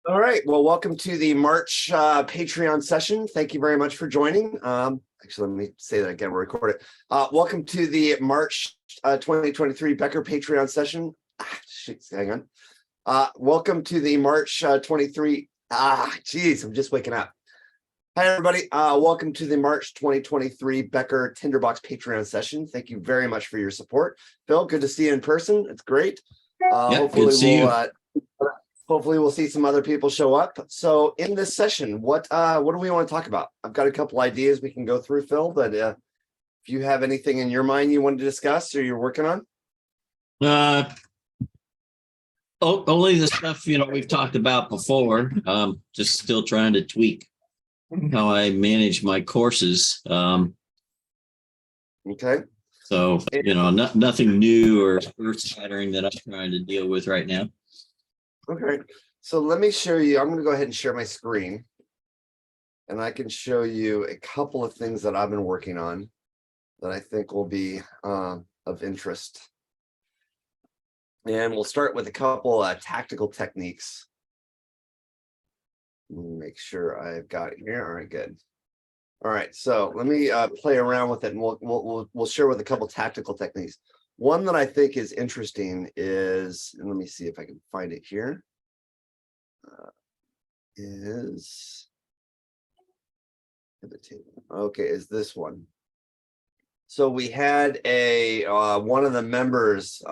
All right. Well, welcome to the March Patreon session. Thank you very much for joining. Actually, let me say that again. We'll record it. Welcome to the March 2023 Becker Patreon session. Hang on. Welcome to the March 23. Geez, I'm just waking up. Hi, everybody. Welcome to the March 2023 Becker Tinderbox Patreon session. Thank you very much for your support. Phil, good to see you in person. It's great. Good to see you. Hopefully we'll see some other people show up. So in this session, what do we want to talk about? I've got a couple ideas we can go through, Phil, but if you have anything in your mind you wanted to discuss or you're working on? Only the stuff, we've talked about before. Just still trying to tweak how I manage my courses. Okay. So, nothing new or earth-shattering that I'm trying to deal with right now. Okay, so let me show you. I'm going to go ahead and share my screen, and I can show you a couple of things that I've been working on that I think will be of interest. And we'll start with a couple tactical techniques. Make sure I've got it here. All right, good. All right, so let me play around with it, and we'll share with a couple tactical techniques. One that I think is interesting is, and let me see if I can find it here, is this one. So we had a one of the members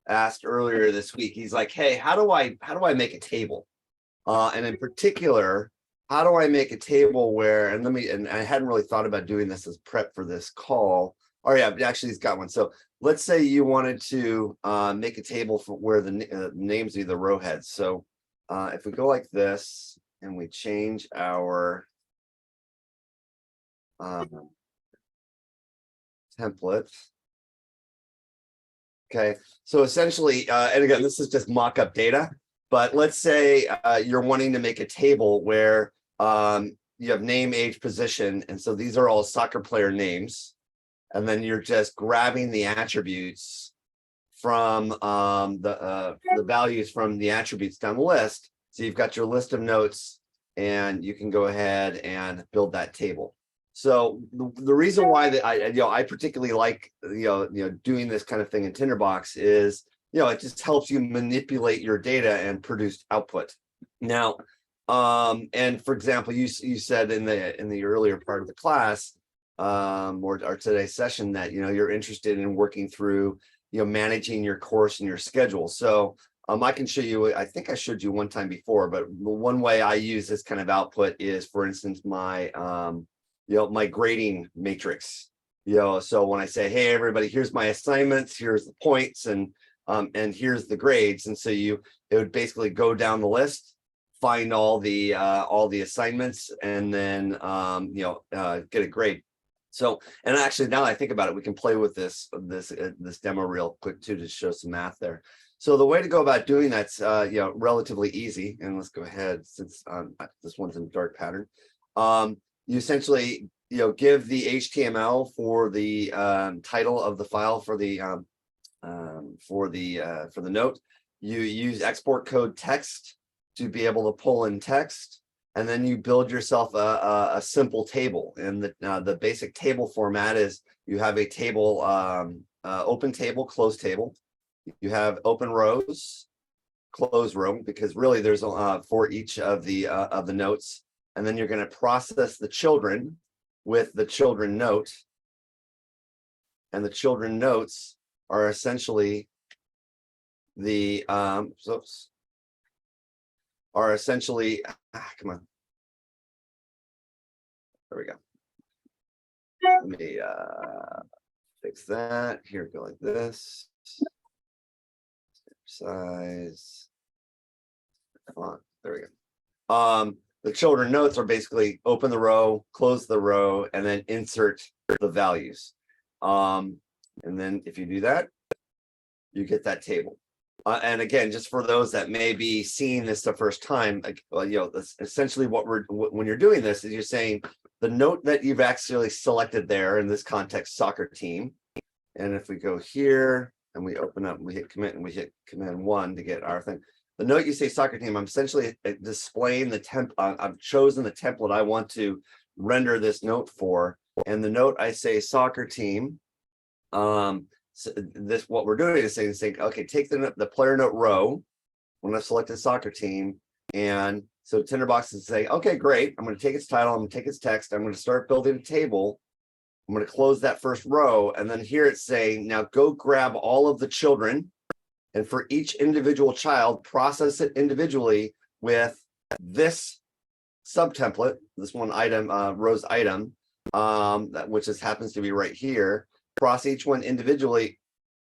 asked earlier this week. He's like, "Hey, how do I make a table?" And in particular, how do I make a table where, and I hadn't really thought about doing this as prep for this call. Oh yeah, actually he's got one. So let's say you wanted to make a table for where the names are the row heads. So if we go like this and we change our template. Okay, so essentially, and again, this is just mock-up data, but let's say you're wanting to make a table where you have name, age, position, and so these are all soccer player names. And then you're just grabbing the attributes from the values from the attributes down the list. So you've got your list of notes, and you can go ahead and build that table. So the reason why that I particularly like doing this kind of thing in Tinderbox is it just helps you manipulate your data and produce output. Now, and for example, you said in the earlier part of the class. Or today's session that you're interested in working through managing your course and your schedule. So I can show you. I think I showed you one time before, but the one way I use this kind of output is, for instance, my my grading matrix. So when I say, hey everybody, here's my assignments, here's the points, and here's the grades, and so it would basically go down the list, find all the assignments, and then get a grade. So, and actually, now I think about it, we can play with this demo real quick too to show some math there. So the way to go about doing that's relatively easy. And let's go ahead, since this one's in dark pattern. You essentially give the HTML for the title of the file for the note. You use export code text to be able to pull in text. And then you build yourself a simple table. And the basic table format is you have a table, open table, closed table. You have open rows, closed row, because really there's for each of the notes. And then you're going to process the children with the children note. And the children notes are essentially the come on. There we go. Let me fix that. Here we go, like this. Size. Font. There we go. The children notes are basically open the row, close the row, and then insert the values. And then if you do that, you get that table. And again, just for those that may be seeing this the first time, that's essentially when you're doing this is you're saying the note that you've actually selected there, in this context, soccer team. And if we go here and we open up, we hit commit and we hit command 1 to get our thing. the note you say soccer team, I'm essentially displaying the I've chosen the template I want to render this note for. And the note I say soccer team, so this, what we're doing is saying, okay, take the player note row. I'm going to select a soccer team. And so Tinderbox is saying, okay, great. I'm going to take its title. I'm going to take its text. I'm going to start building a table. I'm going to close that first row. And then here it's saying, now go grab all of the children. And for each individual child, process it individually with this subtemplate, this one item, rows item, which just happens to be right here. Process each one individually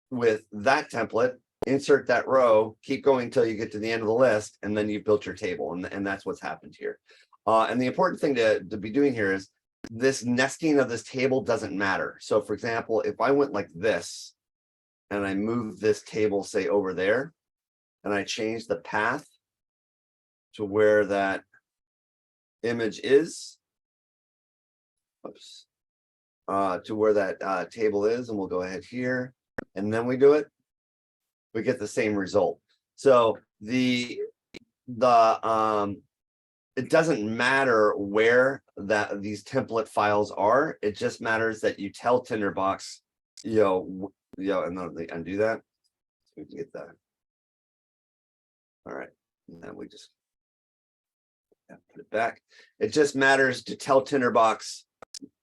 with that template, insert that row, keep going until you get to the end of the list, and then you've built your table. And that's what's happened here. And the important thing to be doing here is this nesting of this table doesn't matter. So for example, if I went like this, and I move this table, say over there, and I change the path to where that image is, oops, to where that table is, and we'll go ahead here, and then we do it, we get the same result. So it doesn't matter where these template files are. It just matters that you tell Tinderbox, and then they undo that. So we can get that. All right, and then we just put it back. It just matters to tell Tinderbox,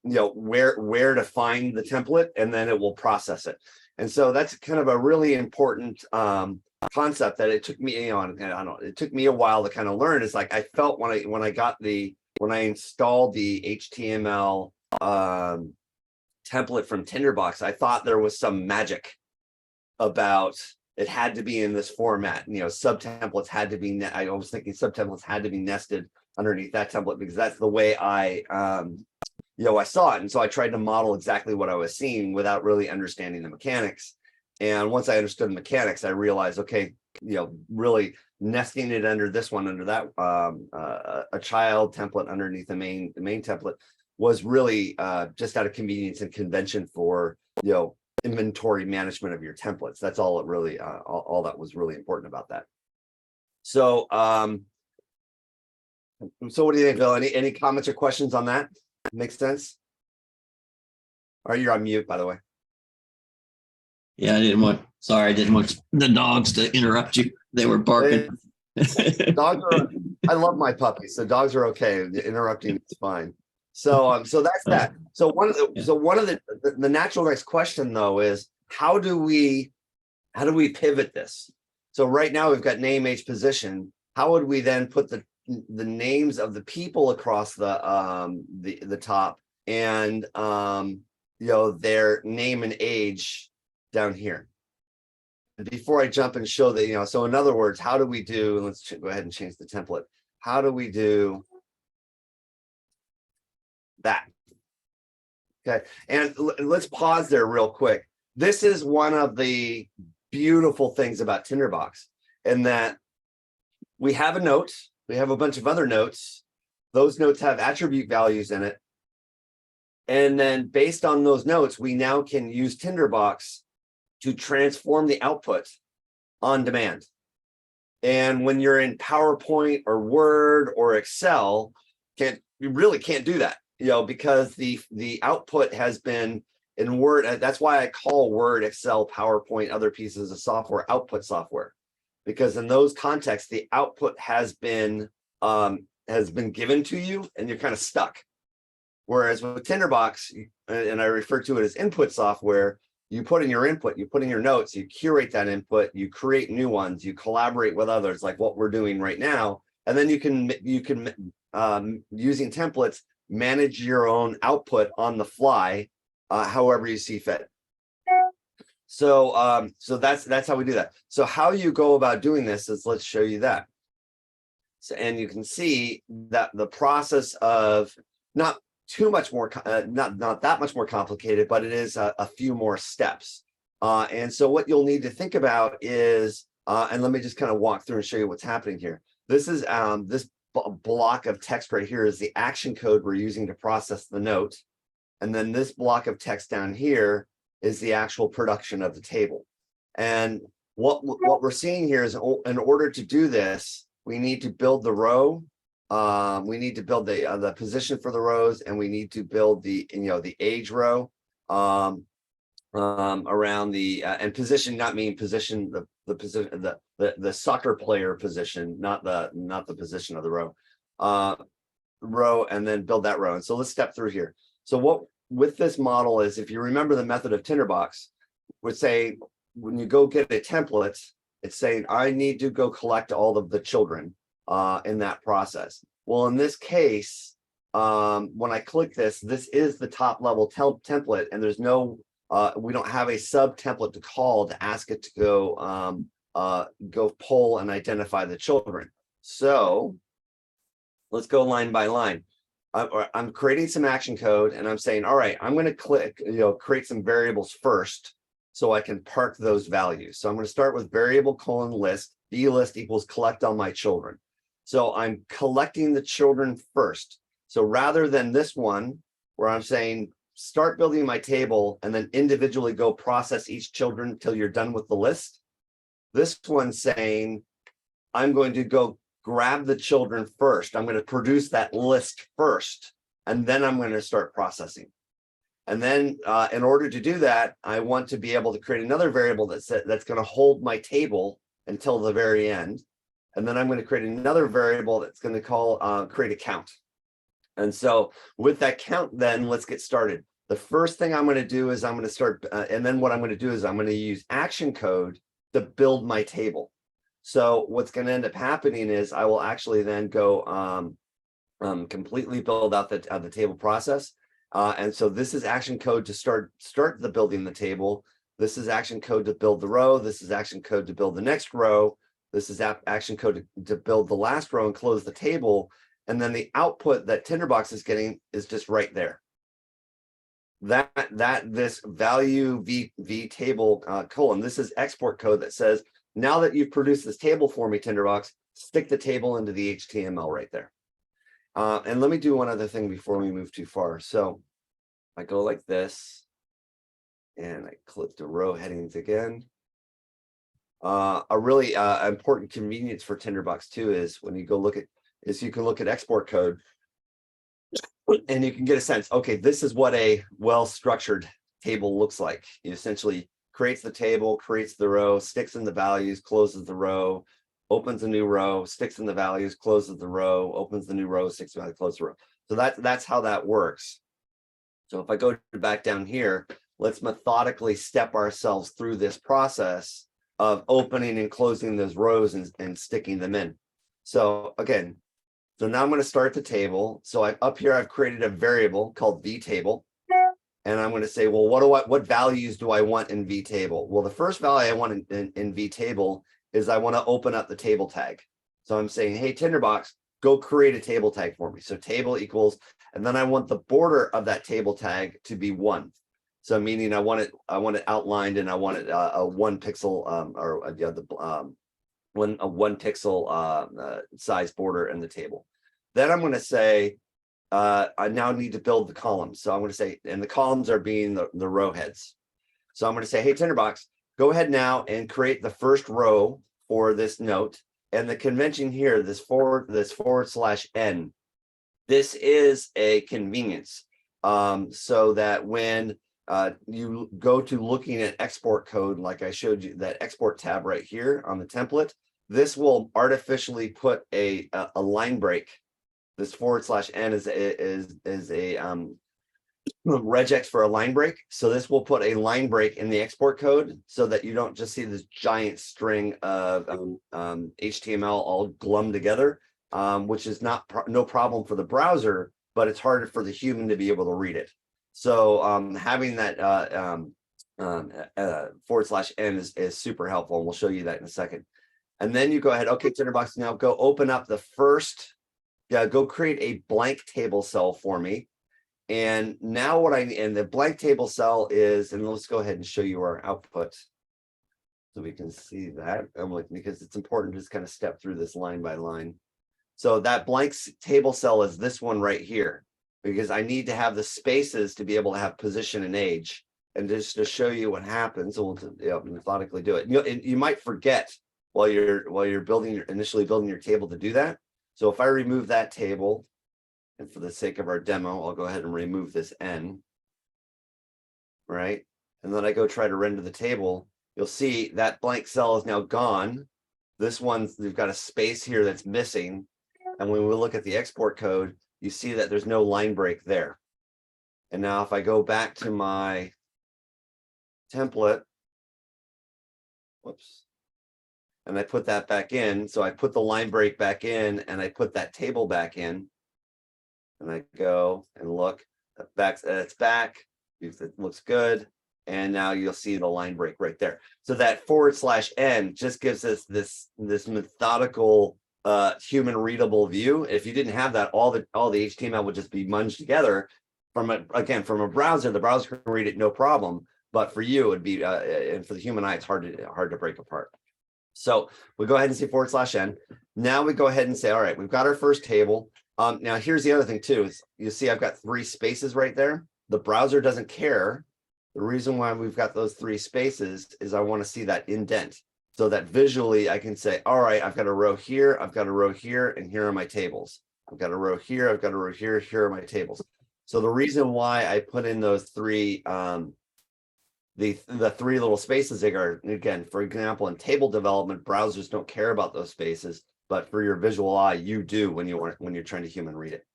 where to find the template, and then it will process it. And so that's kind of a really important concept that it took me it took me a while to kind of learn. It's like I felt when I installed the HTML template from Tinderbox, I thought there was some magic about it had to be in this format. Subtemplates had to be, I was thinking subtemplates had to be nested underneath that template because that's the way I saw it. And so I tried to model exactly what I was seeing without really understanding the mechanics. And once I understood the mechanics, I realized, okay, really nesting it under this one, under that, a child template underneath the main template was really just out of convenience and convention for, inventory management of your templates. That's all it really, all that was really important about that. So, so what do you think, Bill? Any comments or questions on that? Makes sense? All right, you're on mute, by the way. Yeah, I didn't want the dogs to interrupt you. They were barking. Dogs are, I love my puppies, so dogs are okay. Interrupting is fine. So that's that. So one of the natural next question though is how do we pivot this? So right now we've got name, age, position. How would we then put the names of the people across the top and their name and age down here? Before I jump and show that, so in other words, how do we do, let's go ahead and change the template. How do we do that? Okay, and let's pause there real quick. This is one of the beautiful things about Tinderbox, in that we have a note, we have a bunch of other notes. Those notes have attribute values in it. And then based on those notes, we now can use Tinderbox to transform the output on demand. And when you're in PowerPoint or Word or Excel, you really can't do that, because the output has been in Word. That's why I call Word, Excel, PowerPoint, other pieces of software output software, because in those contexts, the output has been given to you and you're kind of stuck. Whereas with Tinderbox, and I refer to it as input software, you put in your input, you put in your notes, you curate that input, you create new ones, you collaborate with others, like what we're doing right now. And then you can using templates, manage your own output on the fly, however you see fit. So that's how we do that. So how you go about doing this is, let's show you that. So, and you can see that the process of not too much more, not that much more complicated, but it is a few more steps. And so what you'll need to think about is, and let me just kind of walk through and show you what's happening here. This is this block of text right here is the action code we're using to process the note. And then this block of text down here is the actual production of the table. And what we're seeing here is in order to do this, we need to build the row. We need to build the position for the rows, and we need to build the the age row around the and position, not mean position the position the soccer player position, not the position of the row, and then build that row. And so let's step through here. So what with this model is, if you remember the method of Tinderbox, would say when you go get a template, it's saying I need to go collect all of the children in that process. Well, in this case, when I click this is the top level template, and there's no we don't have a sub template to call to ask it to go pull and identify the children. So let's go line by line. I'm creating some action code, and I'm saying, all right, I'm going to click, create some variables first so I can park those values. So I'm going to start with variable : list, list equals collect all my children. So I'm collecting the children first. So rather than this one where I'm saying start building my table and then individually go process each children until you're done with the list, this one's saying I'm going to go grab the children first. I'm going to produce that list first, and then I'm going to start processing. And then in order to do that, I want to be able to create another variable that's going to hold my table until the very end. And then I'm going to create another variable that's going to create a count. And so with that count, then let's get started. The first thing I'm going to do is I'm going to start, and then what I'm going to do is I'm going to use action code to build my table. So what's going to end up happening is I will actually then go completely build out the table process. And so this is action code to start the building the table. This is action code to build the row. This is action code to build the next row. This is action code to build the last row and close the table. And then the output that Tinderbox is getting is just right there. This value v table colon, this is export code that says, now that you've produced this table for me, Tinderbox, stick the table into the HTML right there. And let me do one other thing before we move too far. So I go like this, and I click the row headings again. A really important convenience for Tinderbox too is when you go look at you can look at export code, and you can get a sense. Okay, this is what a well-structured table looks like. It essentially creates the table, creates the row, sticks in the values, closes the row, opens a new row, sticks in the values, closes the row, opens the new row, sticks in the values, closes the row. So that's how that works. So if I go back down here, let's methodically step ourselves through this process of opening and closing those rows and sticking them in. So again, so now I'm going to start the table. So up here, I've created a variable called vtable. And I'm going to say, well, what values do I want in vtable? Well, the first value I want in vtable is I want to open up the table tag. So I'm saying, hey, Tinderbox, go create a table tag for me. So table equals, and then I want the border of that table tag to be 1. So meaning I want it outlined, and I want it a 1 pixel a 1 pixel size border in the table. Then I'm going to say, I now need to build the columns. So I'm going to say, and the columns are being the row heads. So I'm going to say, hey, Tinderbox, go ahead now and create the first row for this note. And the convention here, this /n, this is a convenience. So that when you go to looking at export code, like I showed you, that export tab right here on the template, this will artificially put a line break. This /n is a regex for a line break. So this will put a line break in the export code so that you don't just see this giant string of HTML all glummed together, which is no problem for the browser, but it's harder for the human to be able to read it. So having that /n is super helpful, and we'll show you that in a second. And then you go ahead, okay, Tinderbox, now go open up the first, go create a blank table cell for me. And now and the blank table cell is, and let's go ahead and show you our output so we can see that. Because it's important to just kind of step through this line by line. So that blank table cell is this one right here, because I need to have the spaces to be able to have position and age. And just to show you what happens, we'll methodically do it. You might forget while you're initially building your table to do that. So if I remove that table, and for the sake of our demo, I'll go ahead and remove this N, right? And then I go try to render the table, you'll see that blank cell is now gone. This one, we've got a space here that's missing. And when we look at the export code, you see that there's no line break there. And now if I go back to my template, whoops, and I put that back in. So I put the line break back in and I put that table back in. And I go and look, it's back. It looks good. And now you'll see the line break right there. So that /n just gives us this methodical human readable view. If you didn't have that, all the HTML would just be munged together. From a browser, the browser can read it no problem. But for you, it'd be and for the human eye, it's hard to break apart. So we go ahead and say /n. Now we go ahead and say, all right, we've got our first table. Now here's the other thing too, is you see I've got 3 spaces right there. The browser doesn't care. The reason why we've got those 3 spaces is I want to see that indent so that visually I can say, all right, I've got a row here, I've got a row here, and here are my tables. I've got a row here, I've got a row here, here are my tables. So the reason why I put in those 3 the 3 little spaces are, again, for example, in table development, browsers don't care about those spaces, but for your visual eye, you do when you're trying to human read it.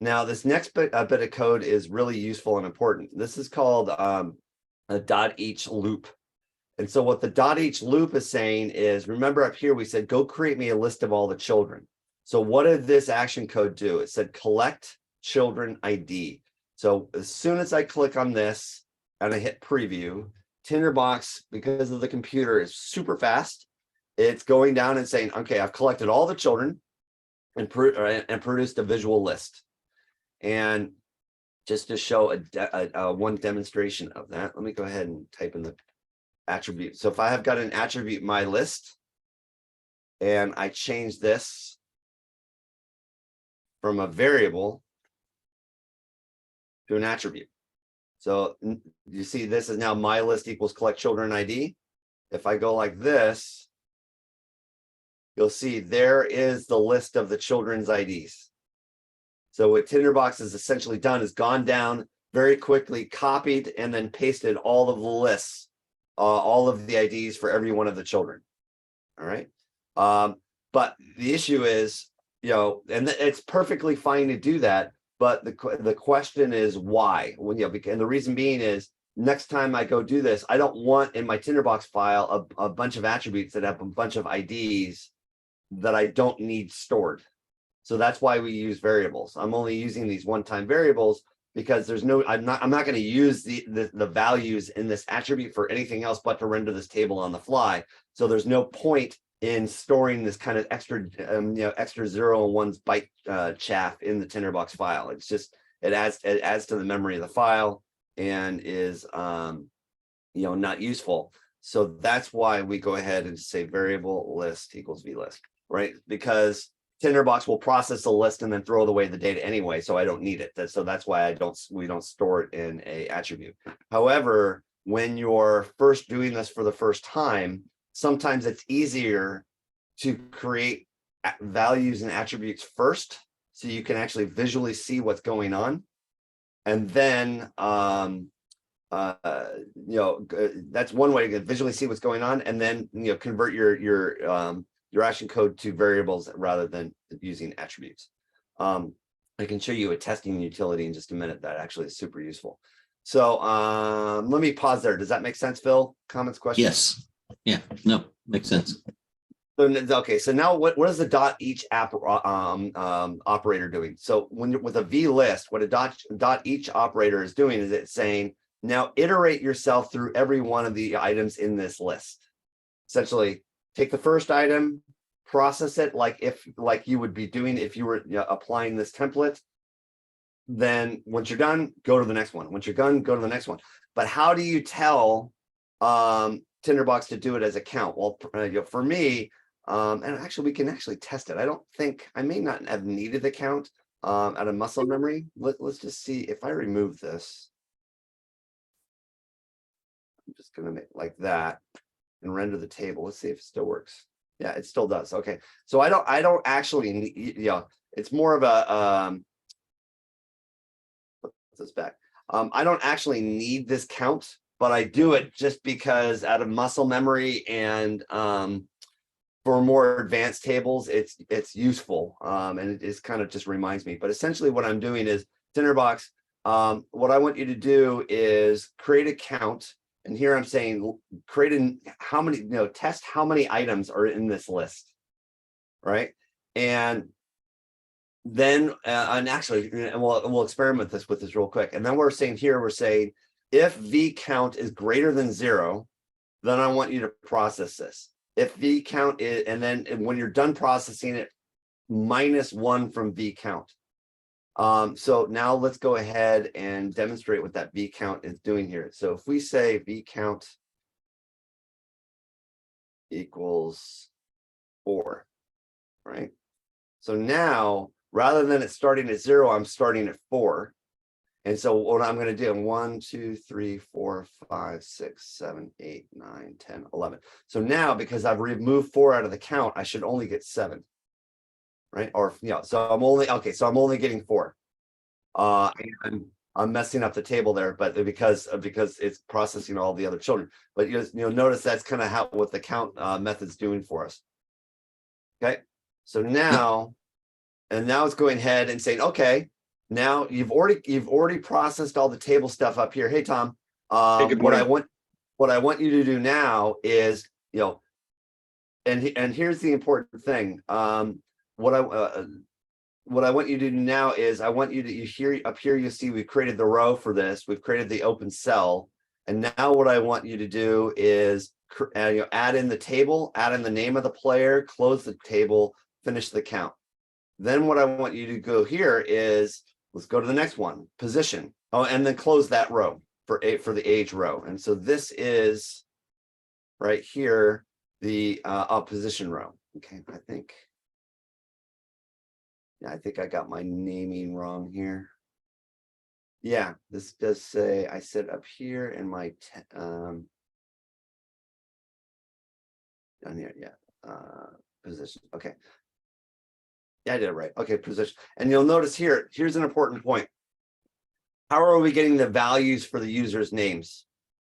Now, this next bit of code is really useful and important. This is called a .each loop. And so what the .each loop is saying is, remember up here, we said, go create me a list of all the children. So what did this action code do? It said collect children ID. So as soon as I click on this and I hit preview, Tinderbox, because of the computer, is super fast. It's going down and saying, okay, I've collected all the children and produced a visual list. And just to show one demonstration of that, let me go ahead and type in the attribute. So if I have got an attribute, my list, and I change this from a variable to an attribute. So you see, this is now my list equals collect children ID. If I go like this, you'll see there is the list of the children's IDs. So what Tinderbox has essentially done is gone down very quickly, copied, and then pasted all of the lists, all of the IDs for every one of the children. All right. But the issue is, and it's perfectly fine to do that. But the question is why? And the reason being is, next time I go do this, I don't want in my Tinderbox file a bunch of attributes that have a bunch of IDs that I don't need stored. So that's why we use variables. I'm only using these one-time variables because I'm not going to use the values in this attribute for anything else but to render this table on the fly. So there's no point in storing this kind of extra 0 and 1's byte chaff in the Tinderbox file. It's just, it adds to the memory of the file and is not useful. So that's why we go ahead and say variable list equals vlist, right? Because Tinderbox will process the list and then throw away the data anyway, so I don't need it. So that's why we don't store it in a attribute. However, when you're first doing this for the first time, sometimes it's easier to create values and attributes first, so you can actually visually see what's going on, and then that's one way to visually see what's going on, and then convert your action code to variables rather than using attributes. I can show you a testing utility in just a minute that actually is super useful. So let me pause there. Does that make sense, Phil? Comments, questions? Yes. Yeah. No, makes sense. So, okay. So now what is the .each operator doing? So when you're with a vlist, what a .each operator is doing is it's saying, now iterate yourself through every one of the items in this list. Essentially, take the first item, process it like you would be doing if you were applying this template. Then once you're done, go to the next one. Once you're done, go to the next one. But how do you tell Tinderbox to do it as a count? Well, for me, and actually we can actually test it. I may not have needed the count out of muscle memory. Let's just see if I remove this. I'm just going to make like that and render the table. Let's see if it still works. Yeah, it still does. Okay. So I don't actually need, it's more of a, put this back. I don't actually need this count, but I do it just because out of muscle memory and for more advanced tables, it's useful. And it is kind of just reminds me. But essentially what I'm doing is Tinderbox. What I want you to do is create a count. And here I'm saying how many, test how many items are in this list, right? And then, and actually, we'll experiment with this real quick. And then we're saying if V count is greater than 0, then I want you to process this. If V count is, and then when you're done processing it, -1 from V count. So now let's go ahead and demonstrate what that V count is doing here. So if we say V count equals 4, right? So now, rather than it starting at 0, I'm starting at 4. And so what I'm going to do, 1, 2, 3, 4, 5, 6, 7, 8, 9, 10, 11. So now, because I've removed 4 out of the count, I should only get 7. Right? Or, so I'm only getting 4. And I'm messing up the table there, but because it's processing all the other children. But you'll notice that's kind of what the count method's doing for us. Okay. So now, and now it's going ahead and saying, okay, now you've already processed all the table stuff up here. Hey, Tom, Hey, good morning. what I want you to do now is, and here's the important thing. What I want you to do now is I want you to up here you see we've created the row for this. We've created the open cell. And now what I want you to do is add in the table, add in the name of the player, close the table, finish the count. Then what I want you to go here is, let's go to the next one, position. Oh, and then close that row for the age row. And so this is right here, the position row. Okay, I think I got my naming wrong here. Yeah, this does say I said up here in my down here, position. Okay. Yeah, I did it right. Okay, position. And you'll notice here's an important point. How are we getting the values for the users' names?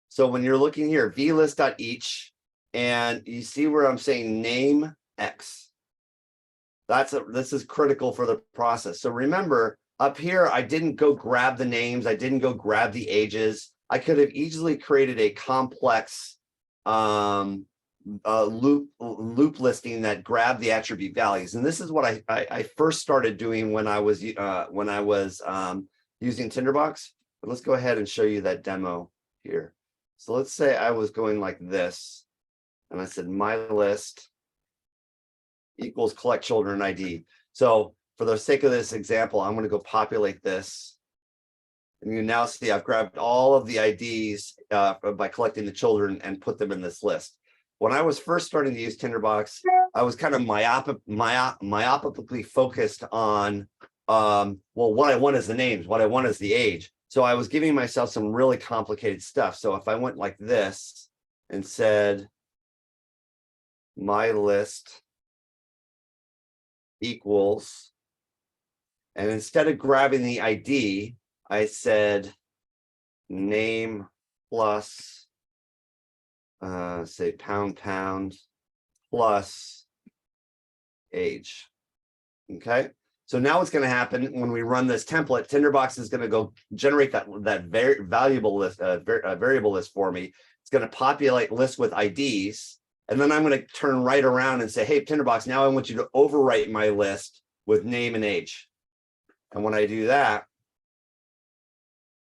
So when you're looking here, vlist.each, and you see where I'm saying name X. This is critical for the process. So remember, up here, I didn't go grab the names. I didn't go grab the ages. I could have easily created a complex loop listing that grabbed the attribute values. And this is what I first started doing when I was using Tinderbox. But let's go ahead and show you that demo here. So let's say I was going like this, and I said my list equals collect children ID. So for the sake of this example, I'm going to go populate this. And you now see I've grabbed all of the IDs by collecting the children and put them in this list. When I was first starting to use Tinderbox, I was kind of myopically focused on, well, what I want is the names, what I want is the age. So I was giving myself some really complicated stuff. So if I went like this and said, my list equals, and instead of grabbing the ID, I said name plus, say pound plus age. Okay. So now what's going to happen when we run this template, Tinderbox is going to go generate that very valuable list, variable list for me. It's going to populate lists with IDs. And then I'm going to turn right around and say, hey, Tinderbox, now I want you to overwrite my list with name and age. And when I do that,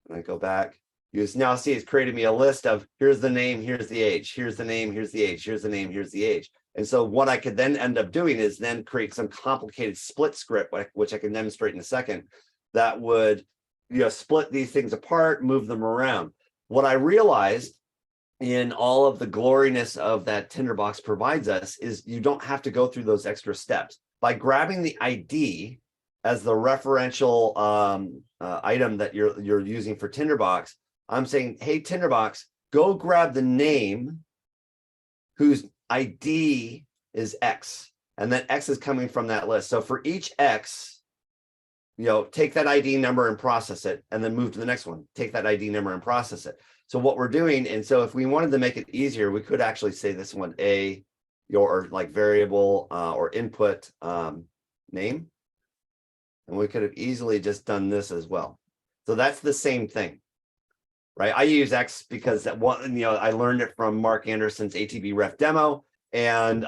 and I go back, you now see it's created me a list of here's the name, here's the age, here's the name, here's the age, here's the name, here's the age. And so what I could then end up doing is then create some complicated split script, which I can demonstrate in a second, that would split these things apart, move them around. What I realized in all of the gloriness of that Tinderbox provides us is you don't have to go through those extra steps. By grabbing the ID as the referential item that you're using for Tinderbox, I'm saying, hey, Tinderbox, go grab the name whose ID is X, and then X is coming from that list. So for each X, take that ID number and process it, and then move to the next one. Take that ID number and process it. So what we're doing, and so if we wanted to make it easier, we could actually say this one or like variable or input name, and we could have easily just done this as well. So that's the same thing, right? I use X because that one, I learned it from Mark Anderson's ATB Ref demo, and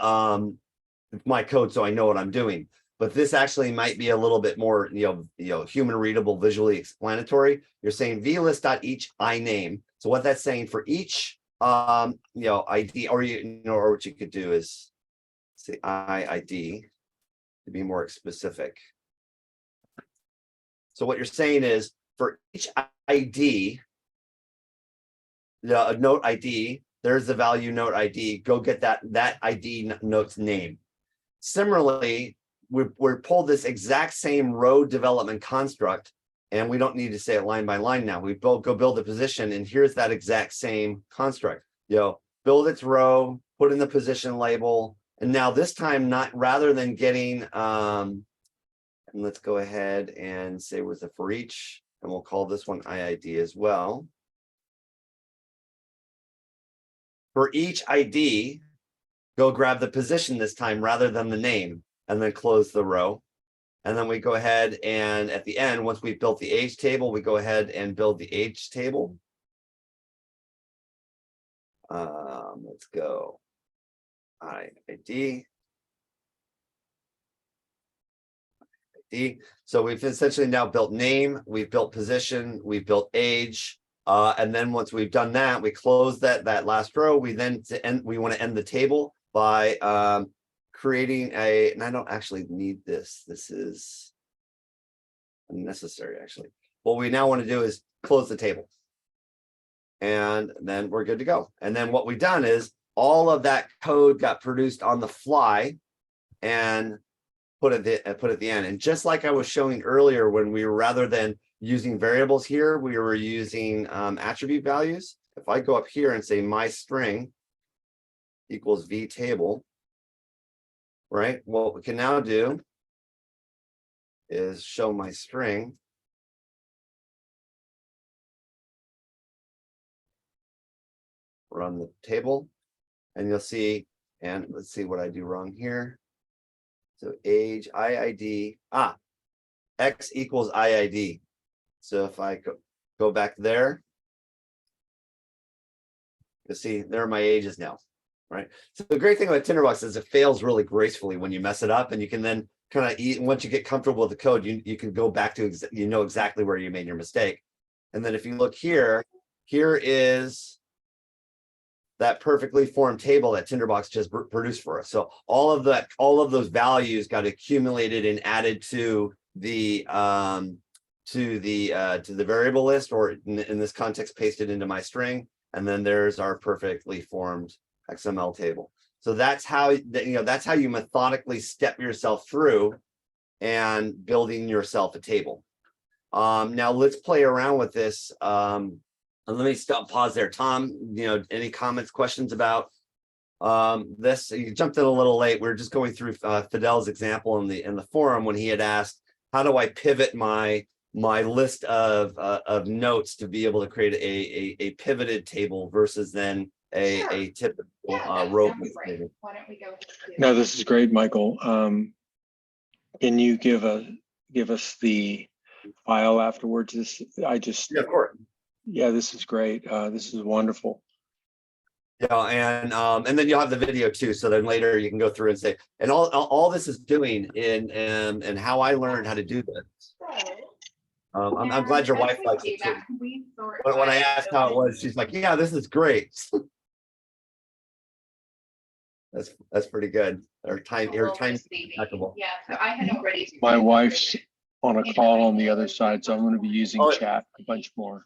it's my code, so I know what I'm doing. But this actually might be a little bit more, human readable, visually explanatory. You're saying vlist.each iname. So what that's saying for each, ID, or or what you could do is say ID to be more specific. So what you're saying is for each ID, the note ID, there's the value note ID. Go get that ID note's name. Similarly, we're pulled this exact same row development construct, and we don't need to say it line by line now. We go build a position, and here's that exact same construct. Build its row, put in the position label, and now this time, rather than getting, and let's go ahead and say with the for each, and we'll call this one IID as well. For each ID, go grab the position this time rather than the name, and then close the row. And then we go ahead and at the end, once we've built the age table, we go ahead and build the age table. Let's go ID. So we've essentially now built name, we've built position, we've built age. And then once we've done that, we close that last row. We want to end the table by creating and I don't actually need this. This is unnecessary, actually. What we now want to do is close the table. And then we're good to go. And then what we've done is all of that code got produced on the fly and put at the end. And just like I was showing earlier, when we were, rather than using variables here, we were using attribute values. If I go up here and say my string equals v table, right? What we can now do is show my string. Run the table, and you'll see, and let's see what I do wrong here. So age, IID, X equals IID. So if I go back there, you'll see there are my ages now, right? So the great thing about Tinderbox is it fails really gracefully when you mess it up, and you can then kind of, once you get comfortable with the code, you can go back to, exactly where you made your mistake. And then if you look here is that perfectly formed table that Tinderbox just produced for us. So all of those values got accumulated and added to the variable list, or in this context, pasted into my string. And then there's our perfectly formed XML table. So that's how you methodically step yourself through and building yourself a table. Now let's play around with this. Let me pause there. Tom, any comments, questions about this? You jumped in a little late. We are just going through Fidel's example in the forum when he had asked, how do I pivot my list of notes to be able to create a pivoted table versus then a typical row table? Why don't we go? No, this is great, Michael. Can you give us the file afterwards? Yeah, of course. Yeah, this is great. This is wonderful. Yeah, and then you'll have the video too. So then later you can go through and say, and all this is doing and how I learned how to do this. I'm glad your wife likes it too. When I asked how it was, she's like, "Yeah, this is great." That's pretty good. Her time impeccable. Yeah, so I had already. My wife's on a call on the other side, so I'm going to be using chat a bunch more.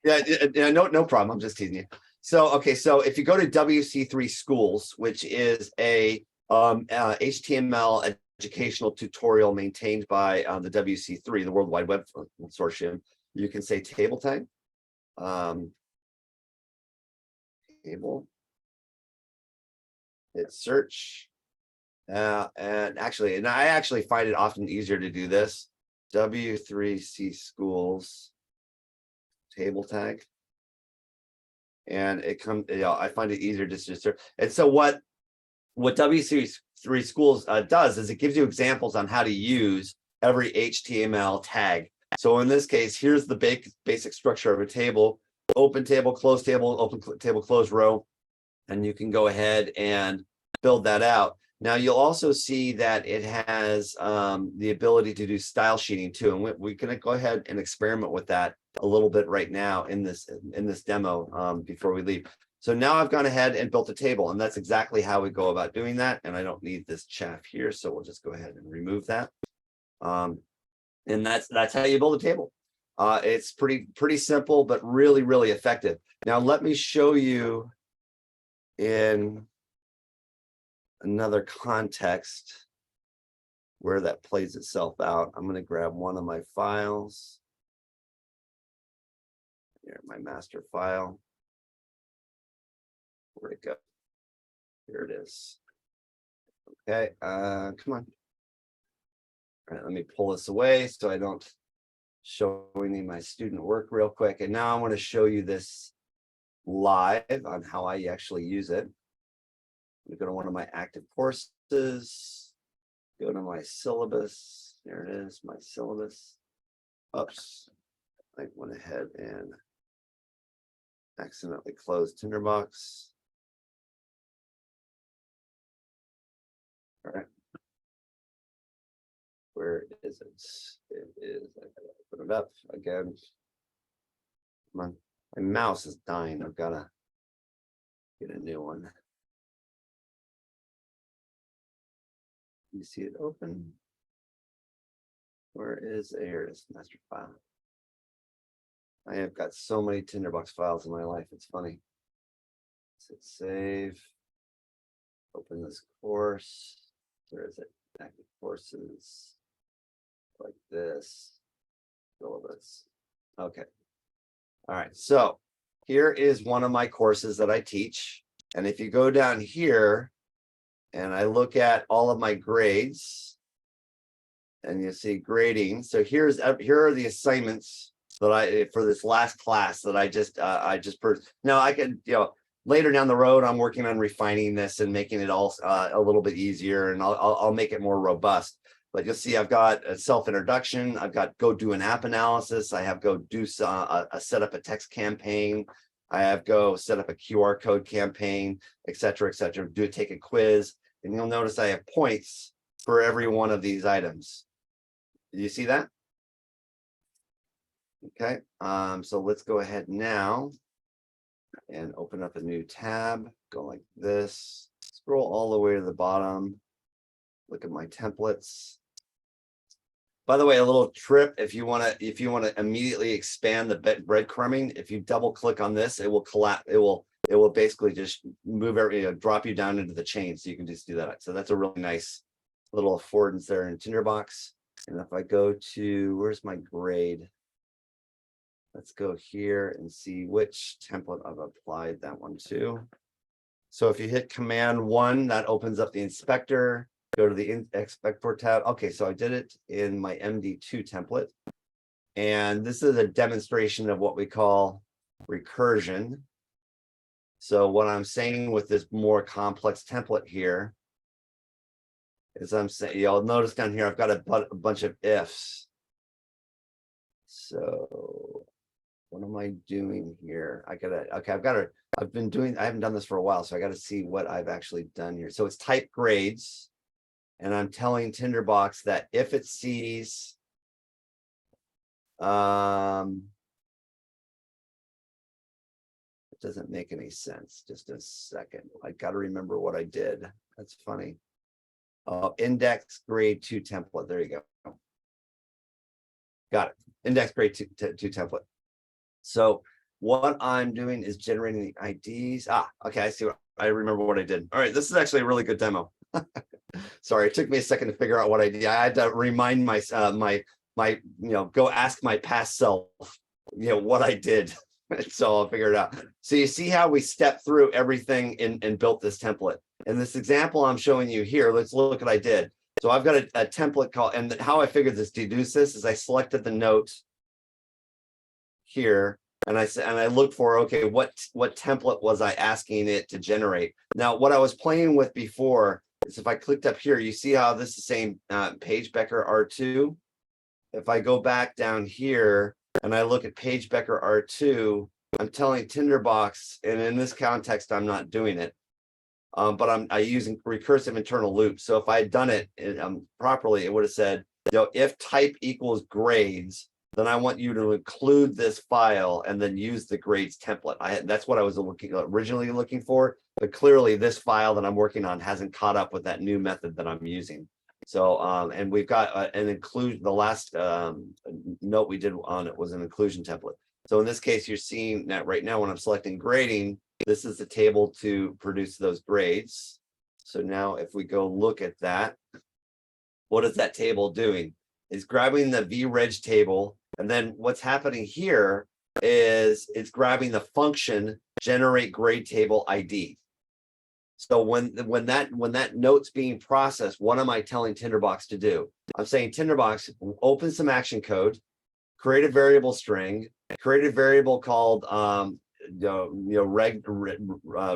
Yeah, no problem. I'm just teasing you. So, okay, so if you go to WC3 Schools, which is a HTML educational tutorial maintained by the WC3, the World Wide Web Consortium, you can say table type. table. Hit search. And I actually find it often easier to do this. W3C schools table tag. And it comes, I find it easier just to search. And so what W3 schools does is it gives you examples on how to use every HTML tag. So in this case, here's the basic structure of a table: open table, close table, open table, close row. And you can go ahead and build that out. Now you'll also see that it has the ability to do style sheeting too. And we're going to go ahead and experiment with that a little bit right now in this demo before we leave. So now I've gone ahead and built a table, and that's exactly how we go about doing that. And I don't need this chaff here, so we'll just go ahead and remove that. And that's how you build a table. It's pretty simple, but really, really effective. Now let me show you in another context where that plays itself out. I'm going to grab one of my files. Here, my master file. Where'd it go? Here it is. Okay, come on. All right, let me pull this away so I don't show any of my student work real quick. And now I want to show you this live on how I actually use it. We go to one of my active courses, go to my syllabus. There it is, my syllabus. Oops, I went ahead and accidentally closed Tinderbox. All right. Where is it? It is, I gotta open it up again. Come on, my mouse is dying. I've gotta get a new one. You see it open? Where is here? It is, master file. I have got so many Tinderbox files in my life. It's funny. Hit save. Open this course. Where is it? Active courses. Like this. Syllabus. Okay. All right. So here is one of my courses that I teach. And if you go down here, and I look at all of my grades, and you see grading. So here are the assignments that for this last class that I just now I could, later down the road, I'm working on refining this and making it all a little bit easier, and I'll make it more robust. But you'll see I've got a self-introduction, I've got go do an app analysis, I have go do set up a text campaign, I have go set up a QR code campaign, et cetera, take a quiz. And you'll notice I have points for every one of these items. Do you see that? Okay, so let's go ahead now and open up a new tab. Go like this, scroll all the way to the bottom, look at my templates. By the way, a little trip, if you want to immediately expand the breadcrumbing, if you double click on this, it will collapse. It will basically just move drop you down into the chain, so you can just do that. So that's a really nice little affordance there in Tinderbox. And if I go to, where's my grade? Let's go here and see which template I've applied that one to. So if you hit Command 1, that opens up the inspector. Go to the inspector tab. Okay, so I did it in my MD2 template. And this is a demonstration of what we call recursion. So what I'm saying with this more complex template here is I'm saying, you'll notice down here, I've got a bunch of ifs. So what am I doing here? I haven't done this for a while, so I got to see what I've actually done here. So it's type grades, and I'm telling Tinderbox that if it sees, doesn't make any sense. Just a second. I got to remember what I did. That's funny. Index grade 2 template. There you go. Got it. Index grade 2 template. So what I'm doing is generating the IDs. Okay. I see. I remember what I did. All right. This is actually a really good demo. Sorry, it took me a second to figure out what I did. I had to remind my go ask my past self, what I did. So I'll figure it out. So you see how we stepped through everything and built this template. In this example I'm showing you here, let's look what I did. So I've got a template called, and how I figured this, deduce this, is I selected the note here, and I said, and I looked for, okay, what template was I asking it to generate? Now, what I was playing with before is if I clicked up here, you see how this is saying page Becker R2. If I go back down here and I look at page Becker R2, I'm telling Tinderbox, and in this context, I'm not doing it. But I'm using recursive internal loops. So if I had done it properly, it would have said, if type equals grades, then I want you to include this file and then use the grades template. That's what I was originally looking for, but clearly this file that I'm working on hasn't caught up with that new method that I'm using. So, and we've got an include, the last note we did on it was an inclusion template. So in this case, you're seeing that right now when I'm selecting grading, this is the table to produce those grades. So now if we go look at that, what is that table doing? It's grabbing the vreg table, and then what's happening here is it's grabbing the function generate grade table ID. So when that note's being processed, what am I telling Tinderbox to do? I'm saying, Tinderbox, open some action code, create a variable string, create a variable called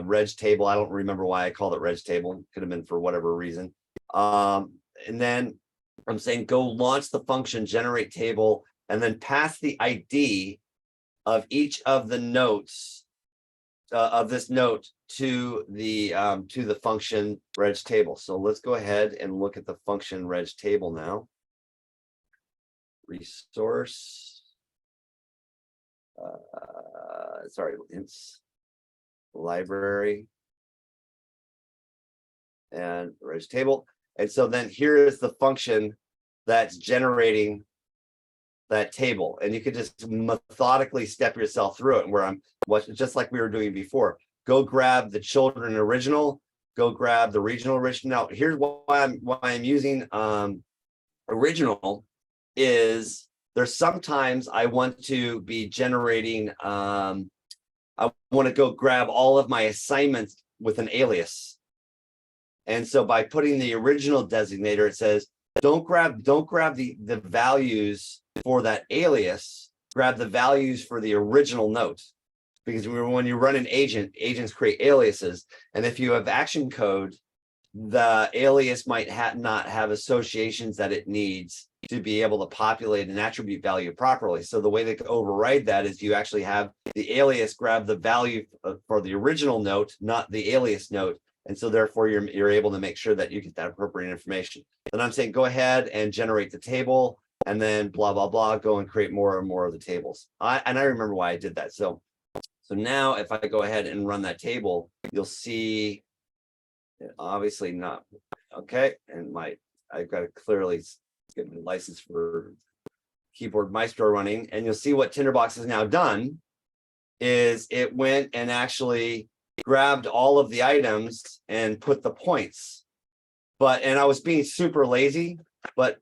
reg table. I don't remember why I called it reg table. Could have been for whatever reason. And then I'm saying go launch the function generate table, and then pass the ID of each of the notes of this note to the function reg table. So let's go ahead and look at the function reg table now. Resource. Sorry, it's library and reg table. And so then here is the function that's generating that table, and you could just methodically step yourself through it. Where just like we were doing before, go grab the children original, go grab the regional original. Now, here's why I'm using original is there's sometimes I want to be generating. I want to go grab all of my assignments with an alias. And so by putting the original designator, it says, don't grab the values for that alias, grab the values for the original note. Because when you run an agent, agents create aliases. And if you have action code, the alias might not have associations that it needs to be able to populate an attribute value properly. So the way to override that is you actually have the alias grab the value for the original note, not the alias note. And so therefore you're able to make sure that you get that appropriate information. Then I'm saying, go ahead and generate the table, and then blah, blah, blah, go and create more and more of the tables. And I remember why I did that. So now if I go ahead and run that table, you'll see, obviously not, okay. And I've got to clearly get my license for Keyboard Maestro running, and you'll see what Tinderbox has now done is it went and actually grabbed all of the items and put the points. And I was being super lazy, but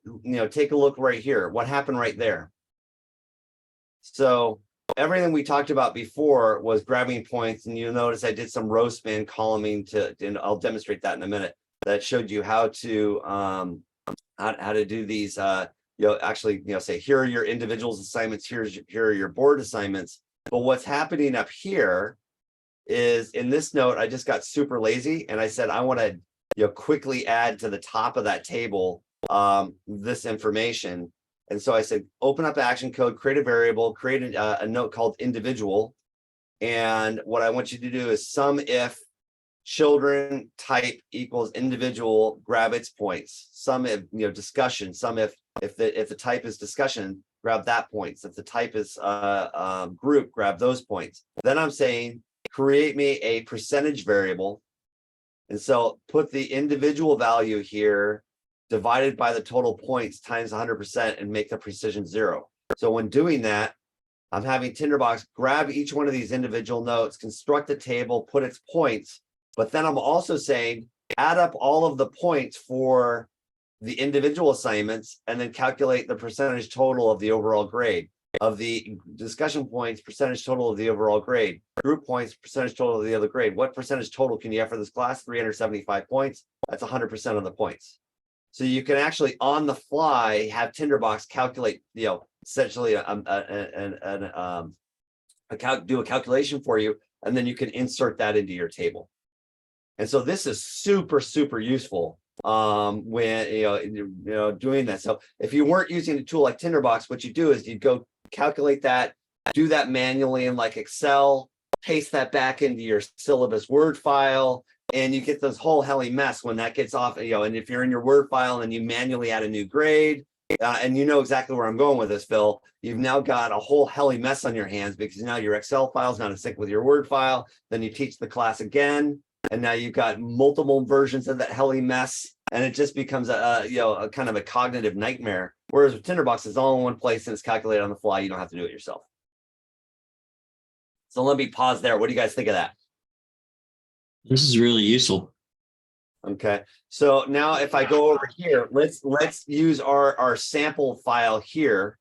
take a look right here. What happened right there? So everything we talked about before was grabbing points, and you'll notice I did some row span columning and I'll demonstrate that in a minute. That showed you how to do these. Actually, say here are your individuals assignments. Here are your board assignments. But what's happening up here is in this note, I just got super lazy, and I said I want to quickly add to the top of that table this information. And so I said, open up action code, create a variable, create a note called individual. And what I want you to do is sum if children type equals individual, grab its points. Sum if discussion, sum if the type is discussion, grab that points. If the type is group, grab those points. Then I'm saying, create me a percentage variable. And so put the individual value here divided by the total points times 100% and make the precision 0. So when doing that, I'm having Tinderbox grab each one of these individual notes, construct a table, put its points, but then I'm also saying add up all of the points for the individual assignments and then calculate the percentage total of the overall grade. of the discussion points, percentage total of the overall grade, group points, percentage total of the other grade. What percentage total can you have for this class? 375 points. That's 100% of the points. So you can actually on the fly have Tinderbox calculate, essentially do a calculation for you, and then you can insert that into your table. And so this is super, super useful when doing that. So if you weren't using a tool like Tinderbox, what you do is you go calculate that, do that manually in like Excel, paste that back into your syllabus Word file, and you get this whole helly mess when that gets off, and if you're in your Word file and you manually add a new grade, and you know exactly where I'm going with this, Phil, you've now got a whole helly mess on your hands because now your Excel file is not in sync with your Word file. Then you teach the class again, and now you've got multiple versions of that helly mess, and it just becomes a kind of a cognitive nightmare. Whereas with Tinderbox, it's all in one place and it's calculated on the fly. You don't have to do it yourself. So let me pause there. What do you guys think of that? This is really useful. Okay, so now if I go over here, let's use our sample file here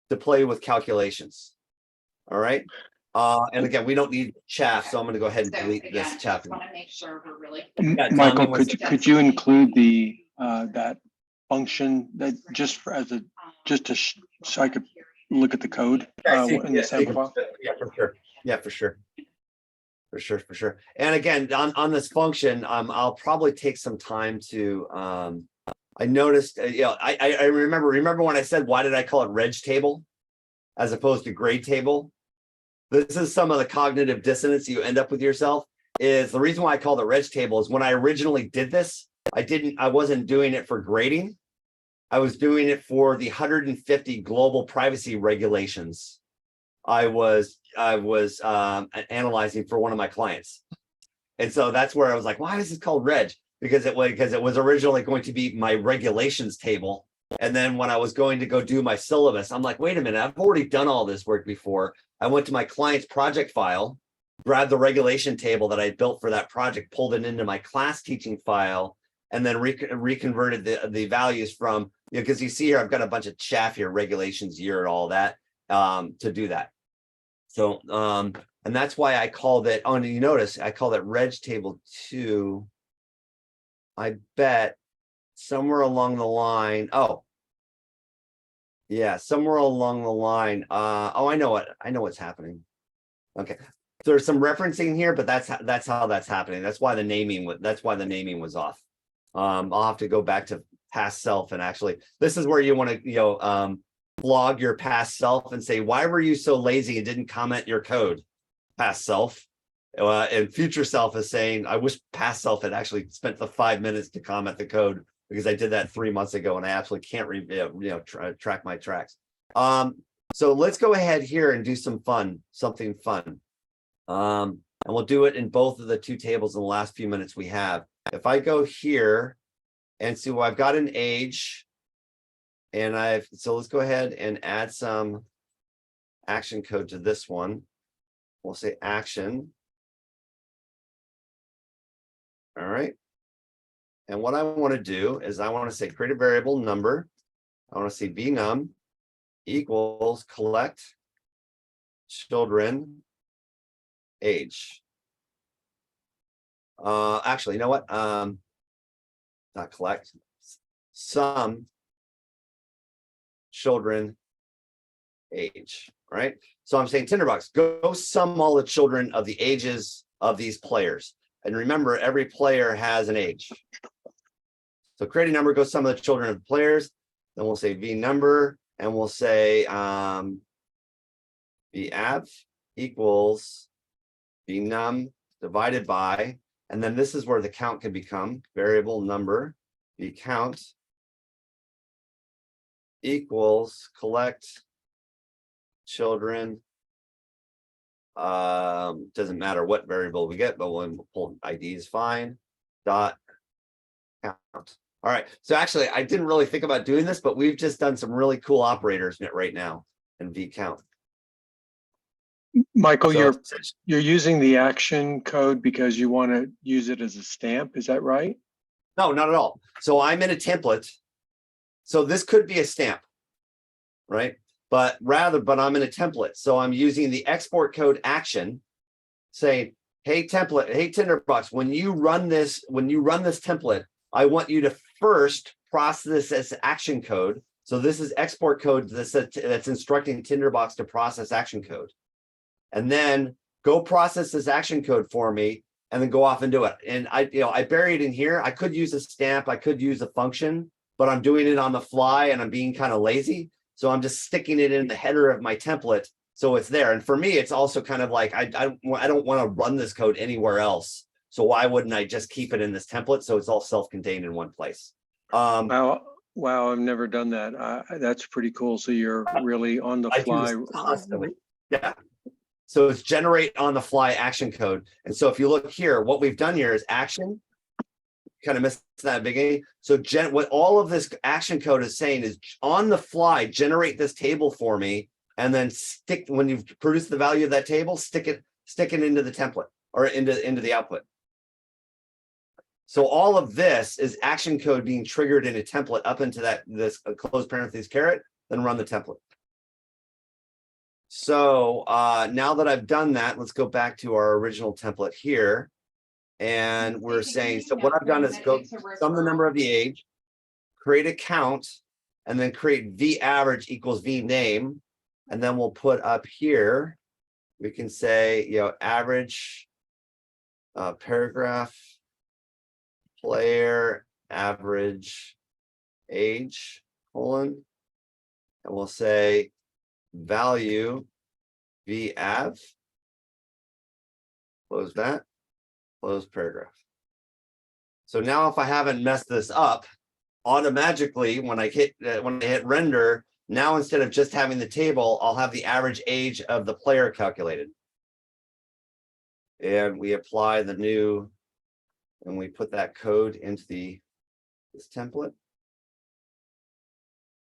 to play with calculations. All right. And again, we don't need chaff, so I'm going to go ahead and delete this chaff. Want to make sure we're really. Michael, could you include the that function that so I could look at the code in the sample file? Yeah, for sure. Yeah, for sure. For sure. And again, on this function, I'll probably take some time to. I noticed, I remember when I said, why did I call it reg table as opposed to grade table? This is some of the cognitive dissonance you end up with yourself. Is the reason why I called it reg table is when I originally did this, I wasn't doing it for grading. I was doing it for the 150 global privacy regulations. I was analyzing for one of my clients. And so that's where I was like, why is this called reg? Because it was originally going to be my regulations table. And then when I was going to go do my syllabus, I'm like, wait a minute, I've already done all this work before. I went to my client's project file, grabbed the regulation table that I built for that project, pulled it into my class teaching file, and then reconverted the values from, because you see here, I've got a bunch of chaff here, regulations, year, and all that, to do that. So, and that's why I called it, you notice I called it reg table 2. I bet somewhere along the line, somewhere along the line, I know what's happening. Okay, there's some referencing here, but that's how that's happening. That's why the naming was off. I'll have to go back to past self, and actually, this is where you want to log your past self and say, why were you so lazy and didn't comment your code? Past self. And future self is saying, I wish past self had actually spent the 5 minutes to comment the code, because I did that 3 months ago and I absolutely can't track my tracks. So let's go ahead here and do something fun. And we'll do it in both of the two tables in the last few minutes we have. If I go here and see, I've got an age, and so let's go ahead and add some action code to this one. We'll say action. All right. And what I want to do is I want to say create a variable number. I want to say vnum equals collect children age. Actually, you know what? Not collect, sum children age, right? So I'm saying Tinderbox, go sum all the children of the ages of these players. And remember, every player has an age. So create a number, go sum of the children of the players. Then we'll say v number, and we'll say v av equals v num divided by, and then this is where the count can become variable number, v count equals collect children. Doesn't matter what variable we get, but we'll pull ID is fine. Dot count. All right. So actually, I didn't really think about doing this, but we've just done some really cool operators in it right now in v count. Michael, So you're using the action code because you want to use it as a stamp. Is that right? no, not at all. So I'm in a template. So this could be a stamp, right? but I'm in a template. So I'm using the export code action saying, hey, template, hey, Tinderbox, when you run this template, I want you to first process this as action code. So this is export code that's instructing Tinderbox to process action code. And then go process this action code for me and then go off and do it. And I bury it in here. I could use a stamp, I could use a function, but I'm doing it on the fly and I'm being kind of lazy. So I'm just sticking it in the header of my template. So it's there. And for me, it's also kind of like, I don't want to run this code anywhere else. So why wouldn't I just keep it in this template? So it's all self-contained in one place. Wow, I've never done that. That's pretty cool. So you're really on the I do fly. this constantly. Yeah. So it's generate on the fly action code. And so if you look here, what we've done here is action. Kind of missed that beginning. So what all of this action code is saying is on the fly, generate this table for me, and then when you've produced the value of that table, stick it into the template or into the output. So all of this is action code being triggered in a template up into this close parentheses caret, then run the template. So now that I've done that, let's go back to our original template here. And we're saying, so what I've done is go sum the number of the age, create a count, and then create V average equals V name. And then we'll put up here, we can say, average paragraph player average age, colon, and we'll say value V av, close that, close paragraph. So now if I haven't messed this up, automatically when I hit render, now instead of just having the table, I'll have the average age of the player calculated. And we apply the new, and we put that code into this template.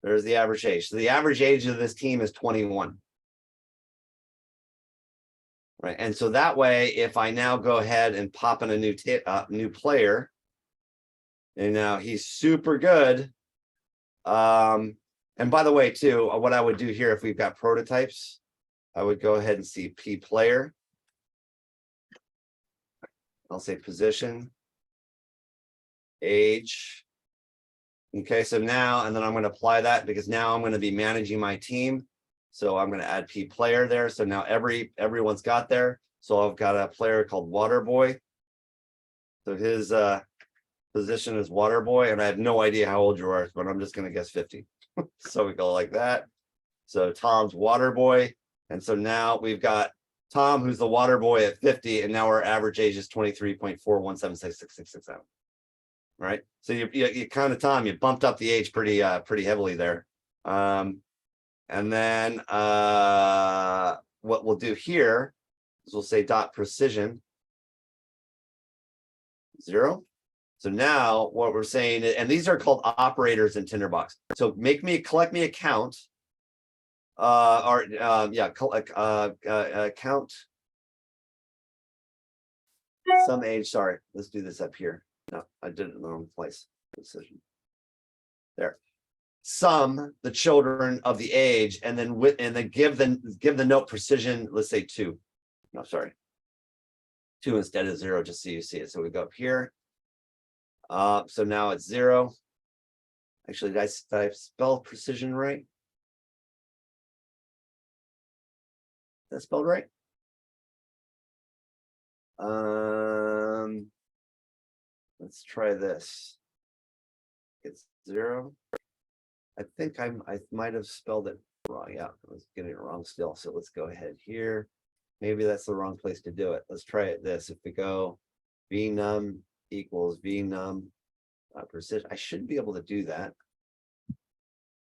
There's the average age. So the average age of this team is 21. Right. And so that way, if I now go ahead and pop in a new player, and now he's super good. And by the way, too, what I would do here, if we've got prototypes, I would go ahead and see P player. I'll say position, age. Okay, so now, and then I'm going to apply that because now I'm going to be managing my team. So I'm going to add P player there. So now everyone's got there. So I've got a player called Waterboy. So his position is Waterboy, and I have no idea how old you are, but I'm just going to guess 50. So we go like that. So Tom's Waterboy, and so now we've got Tom, who's the Waterboy at 50, and now our average age is 23.41766667. Right. So you kind of Tom, you bumped up the age pretty heavily there. And then what we'll do here is we'll say dot precision 0. So now what we're saying, and these are called operators in Tinderbox. So collect me a count, count some age. Sorry, let's do this up here. No, I did it in the wrong place. Precision. There. Sum the children of the age, and then give the note precision. Let's say 2. No, sorry, 2 instead of 0, just so you see it. So we go up here. So now it's 0. Actually, did I spell precision right? That's spelled right. Let's try this. It's 0. I think I might have spelled it wrong. Yeah, I was getting it wrong still. So let's go ahead here. Maybe that's the wrong place to do it. Let's try it this. If we go vnum equals vnum precision, I should be able to do that.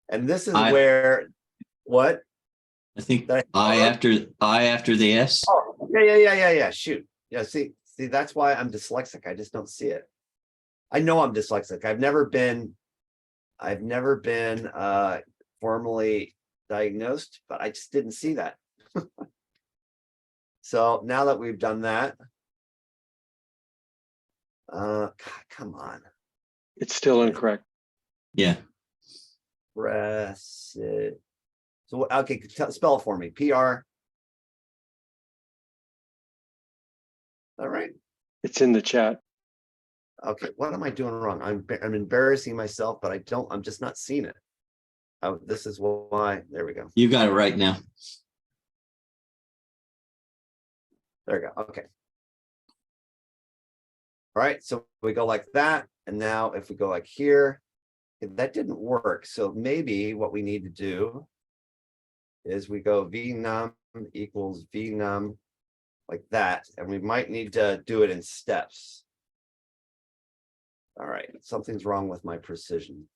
And this is where what? I think I after the S. Oh, yeah. Shoot. Yeah, see, that's why I'm dyslexic. I just don't see it. I know I'm dyslexic. I've never been formally diagnosed, but I just didn't see that. So now that we've done that, God, come on. It's still incorrect. Yeah. Press it. So, okay, spell it for me. PR. All right. It's in the chat. Okay, what am I doing wrong? I'm embarrassing myself, but I'm just not seeing it. Oh, this is why. There we go. You got it right now. There we go. Okay. All right, so we go like that. And now if we go like here, that didn't work. So maybe what we need to do is we go vnum equals vnum like that. And we might need to do it in steps. All right, something's wrong with my precision.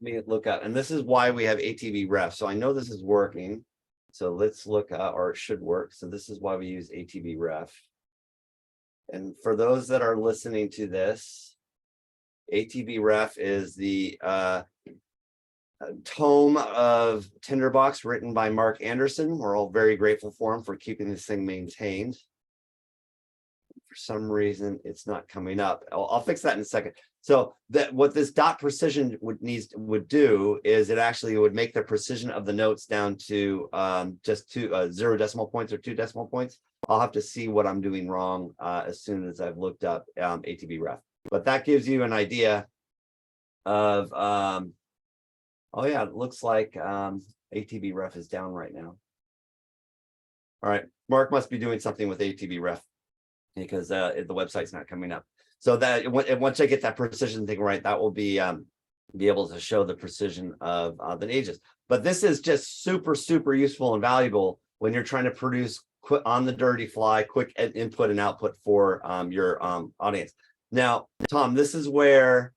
Let me look up, and this is why we have ATV ref. So I know this is working. So let's look at, or it should work. So this is why we use ATV ref. And for those that are listening to this, ATV ref is the tome of Tinderbox written by Mark Anderson. We're all very grateful for him for keeping this thing maintained. For some reason, it's not coming up. I'll fix that in a second. So that what this dot precision would do is it actually would make the precision of the notes down to just 0 decimal points or 2 decimal points. I'll have to see what I'm doing wrong as soon as I've looked up ATB ref. But that gives you an idea of oh yeah, it looks like ATB ref is down right now. All right, Mark must be doing something with ATB ref because the website's not coming up. So that once I get that precision thing right, that will be able to show the precision of the ages. But this is just super, super useful and valuable when you're trying to produce on the dirty fly, quick input and output for your audience. Now, Tom, this is where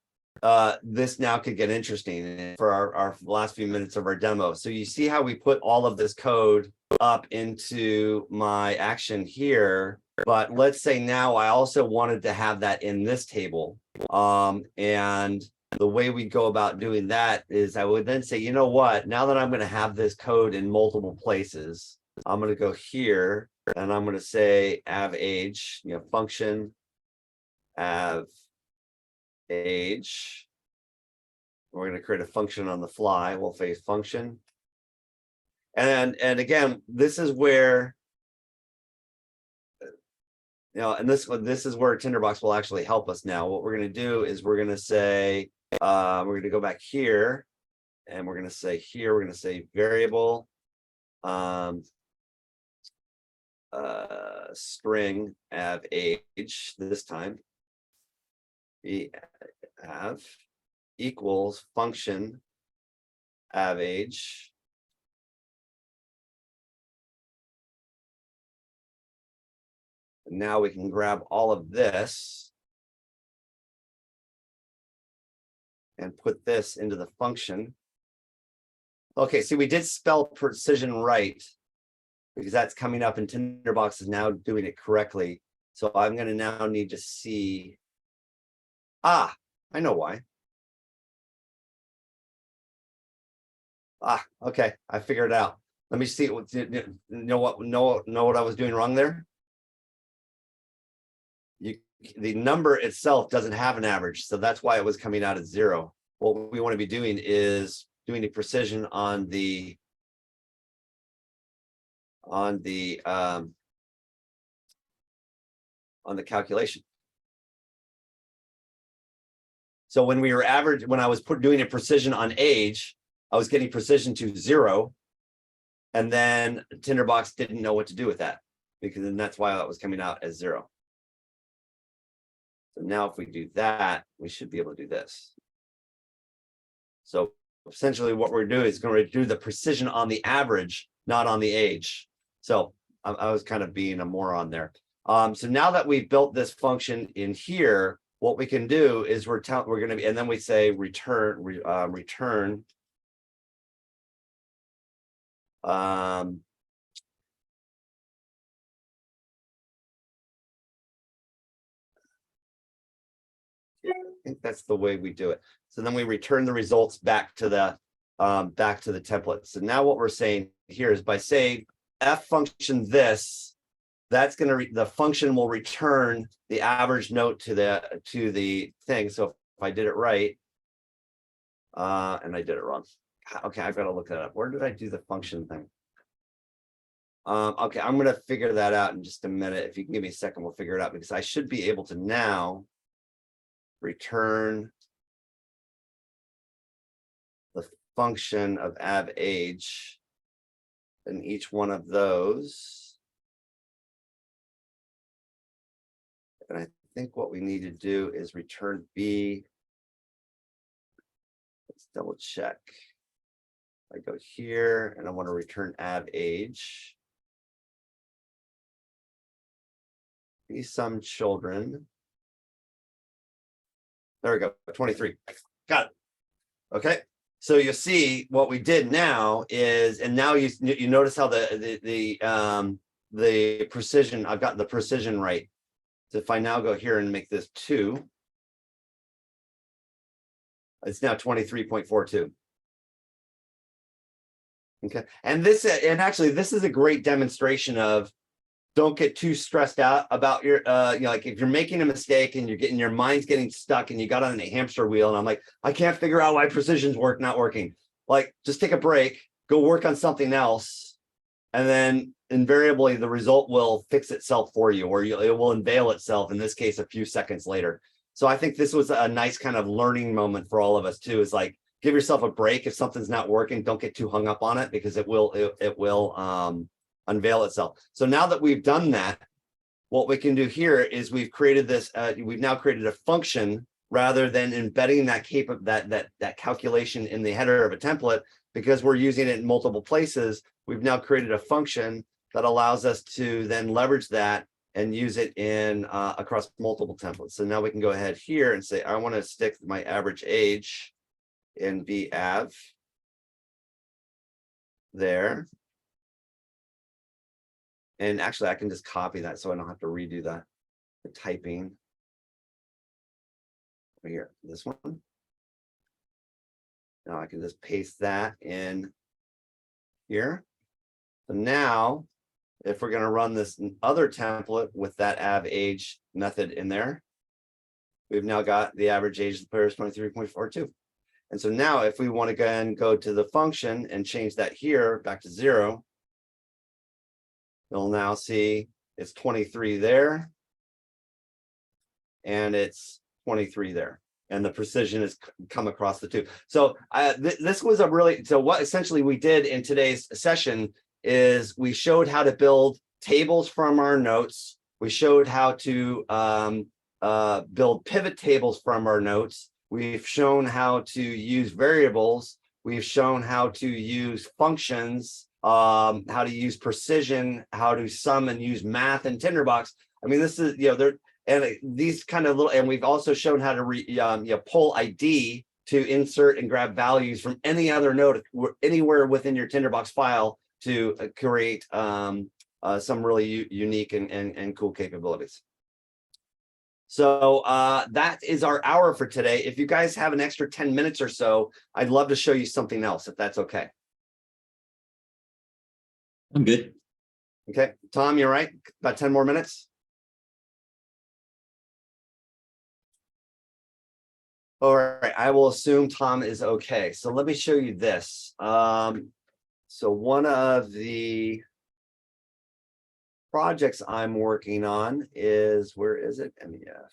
this now could get interesting for our last few minutes of our demo. So you see how we put all of this code up into my action here. But let's say now I also wanted to have that in this table. And the way we go about doing that is I would then say, you know what, now that I'm going to have this code in multiple places, I'm going to go here and I'm going to say av age, function av age. We're going to create a function on the fly. We'll say function. And again, this is where and this is where Tinderbox will actually help us now. What we're going to do is we're going to say, we're going to go back here and we're going to say here, we're going to say variable string av age this time. Av equals function av age. Now we can grab all of this and put this into the function. Okay, see, we did spell precision right because that's coming up and Tinderbox is now doing it correctly. So I'm going to now need to see. I know why. Okay, I figured it out. Let me see. Know what I was doing wrong there? The number itself doesn't have an average, so that's why it was coming out at 0. What we want to be doing is doing the precision on the calculation. So when we were when I was doing a precision on age, I was getting precision to 0, and then Tinderbox didn't know what to do with that and that's why it was coming out as 0. So now if we do that, we should be able to do this. So essentially what we're doing is going to do the precision on the average, not on the age. So I was kind of being a moron there. So now that we've built this function in here, what we can do is we're going to be, and then we say return. I think that's the way we do it. So then we return the results back to the template. So now what we're saying here is by saying f function this, that's going to the function will return the average note to the thing. So if I did it right, And I did it wrong. Okay, I've got to look that up. Where did I do the function thing? Okay, I'm gonna figure that out in just a minute. If you can give me a second, we'll figure it out, because I should be able to now return the function of ab age in each one of those. And I think what we need to do is return B. Let's double check. I go here and I want to return ab age. Be some children. There we go, 23. Got it. Okay. So you see what we did now is, and now you notice how the precision, I've got the precision right. So if I now go here and make this 2, it's now 23.42. Okay. And actually this is a great demonstration of, don't get too stressed out about your, like if you're making a mistake and your mind's getting stuck and you got on a hamster wheel and I'm like, I can't figure out why precision's not working. Like, just take a break, go work on something else. And then invariably the result will fix itself for you, or it will unveil itself, in this case, a few seconds later. So I think this was a nice kind of learning moment for all of us too, is like, give yourself a break. If something's not working, don't get too hung up on it, because it will unveil itself. So now that we've done that, what we can do here is we've created this, we've now created a function rather than embedding that calculation in the header of a template, because we're using it in multiple places. We've now created a function that allows us to then leverage that and use it in across multiple templates. So now we can go ahead here and say, I want to stick my average age in VAV there. And actually, I can just copy that so I don't have to redo that. The typing. Right here, this one. Now I can just paste that in here. So now, if we're going to run this other template with that av age method in there, we've now got the average age of the player is 23.42. And so now if we want to go to the function and change that here back to 0, you'll now see it's 23 there, and it's 23 there, and the precision has come across the two. So this was so what essentially we did in today's session is we showed how to build tables from our notes. We showed how to build pivot tables from our notes. We've shown how to use variables. We've shown how to use functions, how to use precision, how to sum and use math in Tinderbox. I mean, this is, these kind of little, and we've also shown how to pull ID to insert and grab values from any other node anywhere within your Tinderbox file to create some really unique and cool capabilities. So that is our hour for today. If you guys have an extra 10 minutes or so, I'd love to show you something else, if that's okay. I'm good. Okay, Tom, you're right. About 10 more minutes. All right, I will assume Tom is okay. So let me show you this. So one of the projects I'm working on is, where is it? MEF.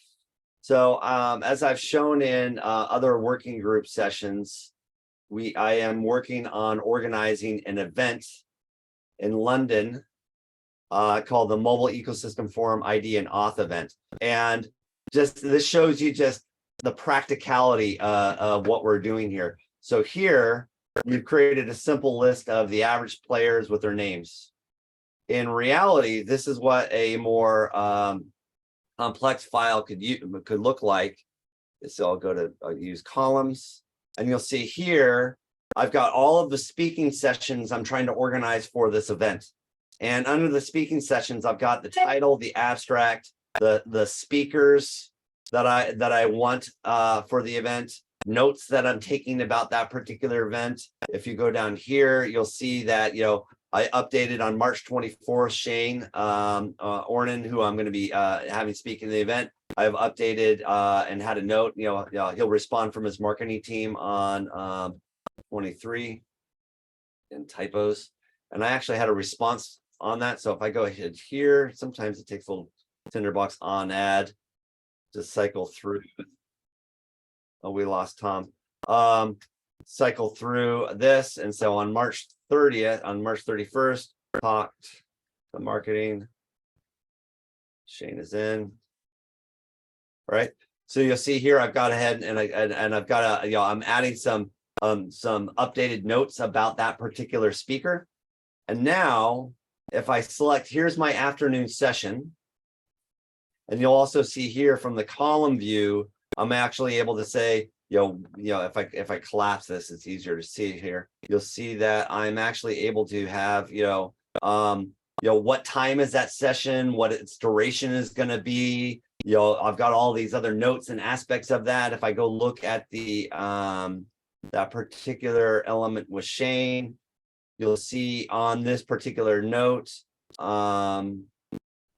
So as I've shown in other working group sessions, I am working on organizing an event in London called the Mobile Ecosystem Forum ID and Auth event. And just this shows you just the practicality of what we're doing here. So here we've created a simple list of the average players with their names. In reality, this is what a more complex file could look like. So I'll use columns, and you'll see here I've got all of the speaking sessions I'm trying to organize for this event. And under the speaking sessions, I've got the title, the abstract, the speakers that I want for the event, notes that I'm taking about that particular event. If you go down here, you'll see that, I updated on March 24th, Shane Ornan, who I'm going to be having speak in the event. I've updated and had a note, he'll respond from his marketing team on 23 and typos. And I actually had a response on that. So if I go ahead here, sometimes it takes a little Tinderbox on ad to cycle through. Oh, we lost Tom. Cycle through this. And so on March 30th, on March 31st, talked to marketing. Shane is in. Right. So you'll see here, I've got ahead and I've got I'm adding some updated notes about that particular speaker. And now if I select, here's my afternoon session. And you'll also see here from the column view, I'm actually able to say, if I collapse this, it's easier to see here. You'll see that I'm actually able to have, what time is that session, what its duration is going to be. I've got all these other notes and aspects of that. If I go look at the that particular element with Shane, you'll see on this particular note, I'm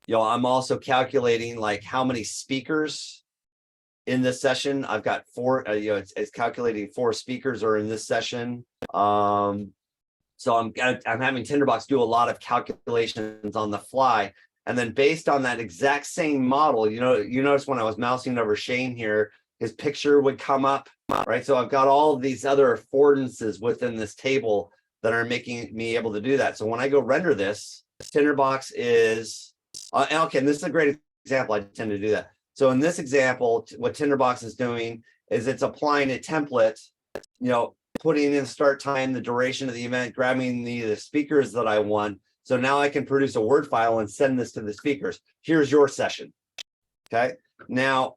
also calculating like how many speakers in this session. I've got 4, it's calculating 4 speakers are in this session. So I'm having Tinderbox do a lot of calculations on the fly. And then based on that exact same model, you notice when I was mousing over Shane here, his picture would come up, right? So I've got all of these other affordances within this table that are making me able to do that. So when I go render this, Tinderbox is, okay, and this is a great example. I tend to do that. So in this example, what Tinderbox is doing is it's applying a template, putting in start time, the duration of the event, grabbing the speakers that I want. So now I can produce a Word file and send this to the speakers. Here's your session. Okay. Now,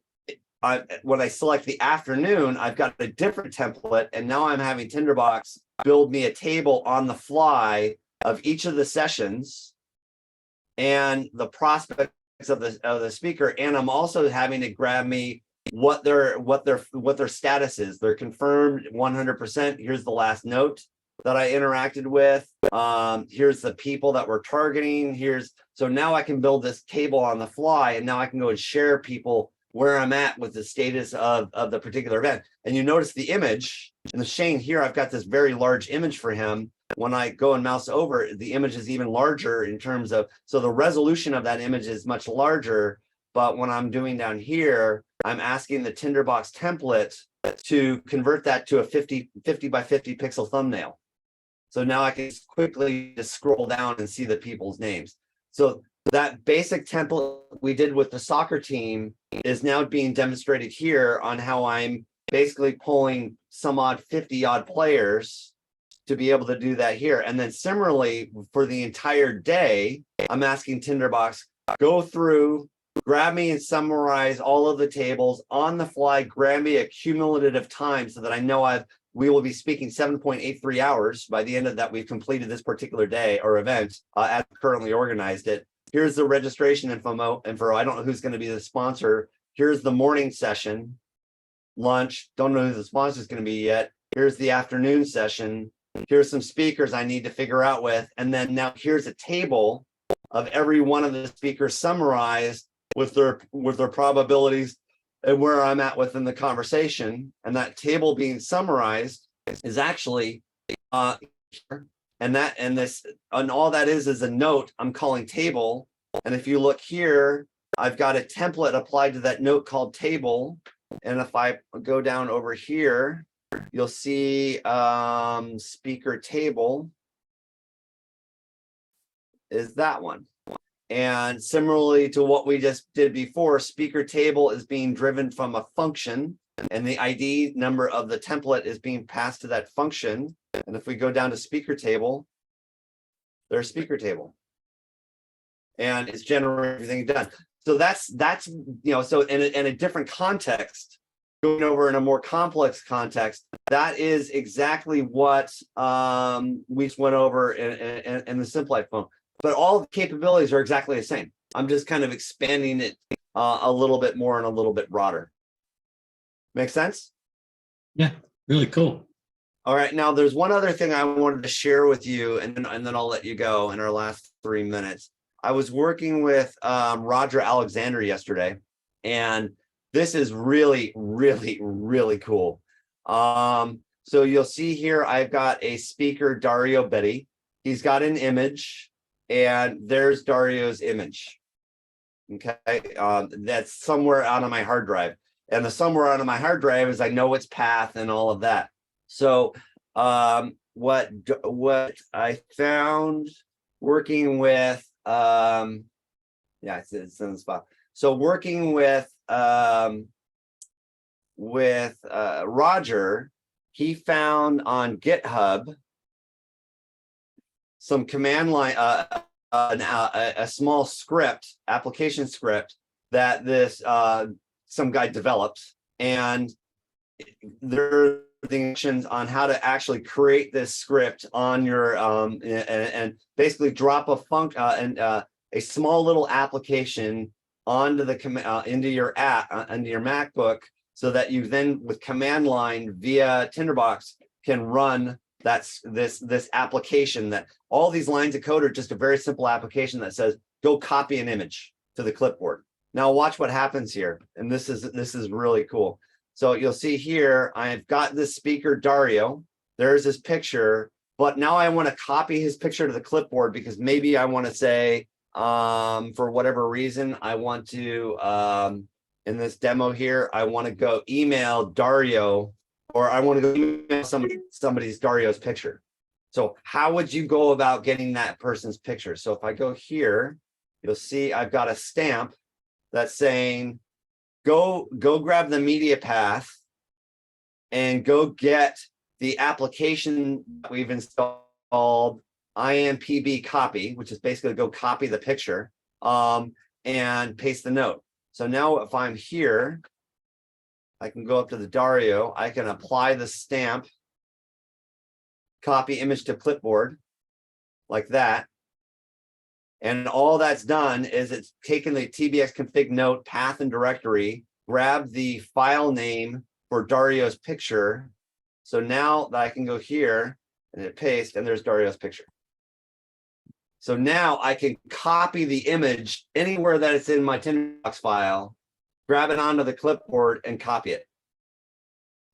when I select the afternoon, I've got a different template, and now I'm having Tinderbox build me a table on the fly of each of the sessions and the prospects of the speaker. And I'm also having to grab me what their status is. They're confirmed 100%. Here's the last note that I interacted with. Here's the people that we're targeting. So now I can build this table on the fly, and now I can go and share people where I'm at with the status of the particular event. And you notice the image in the Shane here, I've got this very large image for him. When I go and mouse over, the image is even larger in terms of, so the resolution of that image is much larger. But when I'm doing down here, I'm asking the Tinderbox template to convert that to a 50 by 50 pixel thumbnail. So now I can quickly just scroll down and see the people's names. So that basic template we did with the soccer team is now being demonstrated here on how I'm basically pulling some odd 50 odd players to be able to do that here. And then similarly for the entire day, I'm asking Tinderbox, go through, grab me and summarize all of the tables on the fly, grab me a cumulative time so that I know we will be speaking 7.83 hours. By the end of that, we've completed this particular day or event as currently organized it. Here's the registration info. I don't know who's going to be the sponsor. Here's the morning session, lunch. Don't know who the sponsor is going to be yet. Here's the afternoon session. Here's some speakers I need to figure out with. And then now here's a table of every one of the speakers summarized with their probabilities and where I'm at within the conversation. And that table being summarized is actually and all that is a note I'm calling table. And if you look here, I've got a template applied to that note called table. And if I go down over here, you'll see speaker table is that one. And similarly to what we just did before, speaker table is being driven from a function, and the ID number of the template is being passed to that function. And if we go down to speaker table, there's speaker table. And it's generating everything done. So that's so in a different context, going over in a more complex context, that is exactly what we just went over in the Simplified phone. But all the capabilities are exactly the same. I'm just kind of expanding it a little bit more and a little bit broader. Make sense? Yeah, really cool. All right. Now, there's one other thing I wanted to share with you, and then I'll let you go in our last 3 minutes. I was working with Roger Alexander yesterday, And this is really, really, really cool. So you'll see here, I've got a speaker, Dario Betty. He's got an image, and there's Dario's image. Okay, that's somewhere out of my hard drive. And the somewhere out of my hard drive is I know its path and all of that. So what I found working with, yeah, it's in the spot. So working with Roger, he found on GitHub some command line, a small script, application script that this some guy developed, and there are things on how to actually create this script on your and basically drop a a small little application onto the into your app, into your MacBook, so that you then with command line via Tinderbox can run this application. That all these lines of code are just a very simple application that says go copy an image to the clipboard. Now watch what happens here, and this is really cool. So you'll see here I've got this speaker Dario. There's his picture, but now I want to copy his picture to the clipboard because maybe I want to say for whatever reason I want to in this demo here I want to go email Dario, or I want to go email somebody's Dario's picture. So how would you go about getting that person's picture? So if I go here, you'll see I've got a stamp that's saying go grab the media path and go get the application that we've installed, IMPB copy, which is basically go copy the picture and paste the note. So now if I'm here, I can go up to the Dario, I can apply the stamp, copy image to clipboard like that. And all that's done is it's taken the TBX config note path and directory, grabbed the file name for Dario's picture. So now that I can go here and hit paste, and there's Dario's picture. So now I can copy the image anywhere that it's in my Tinderbox file, grab it onto the clipboard and copy it.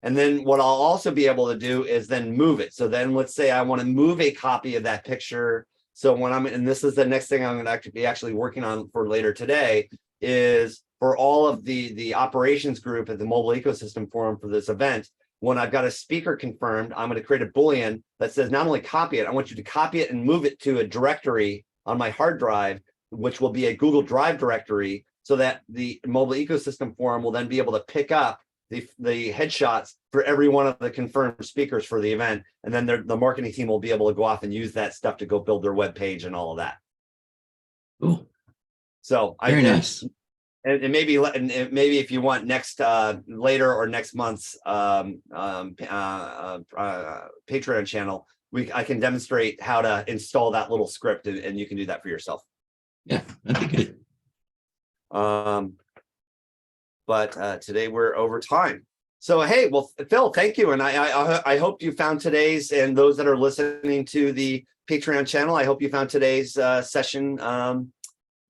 And then what I'll also be able to do is then move it. So then let's say I want to move a copy of that picture. So when and this is the next thing I'm going to be actually working on for later today, is for all of the operations group at the mobile ecosystem forum for this event, when I've got a speaker confirmed, I'm going to create a Boolean that says not only copy it, I want you to copy it and move it to a directory on my hard drive, which will be a Google Drive directory, so that the mobile ecosystem forum will then be able to pick up the headshots for every one of the confirmed speakers for the event, and then the marketing team will be able to go off and use that stuff to go build their web page and all of that. Cool. So Very nice. And maybe if you want next later or next month's Patreon channel, I can demonstrate how to install that little script, and you can do that for yourself. Yeah, that'd be good. But today we're over time. So, hey, well, Phil, thank you. And I hope you found today's, and those that are listening to the Patreon channel, I hope you found today's session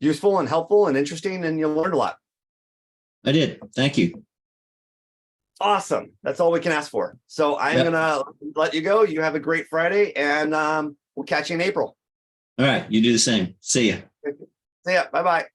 useful and helpful and interesting, and you learned a lot. I did. Thank you. Awesome. That's all we can ask for. So I'm going to let you go. You have a great Friday, and we'll catch you in April. All right. You do the same. See ya. See ya. Bye-bye.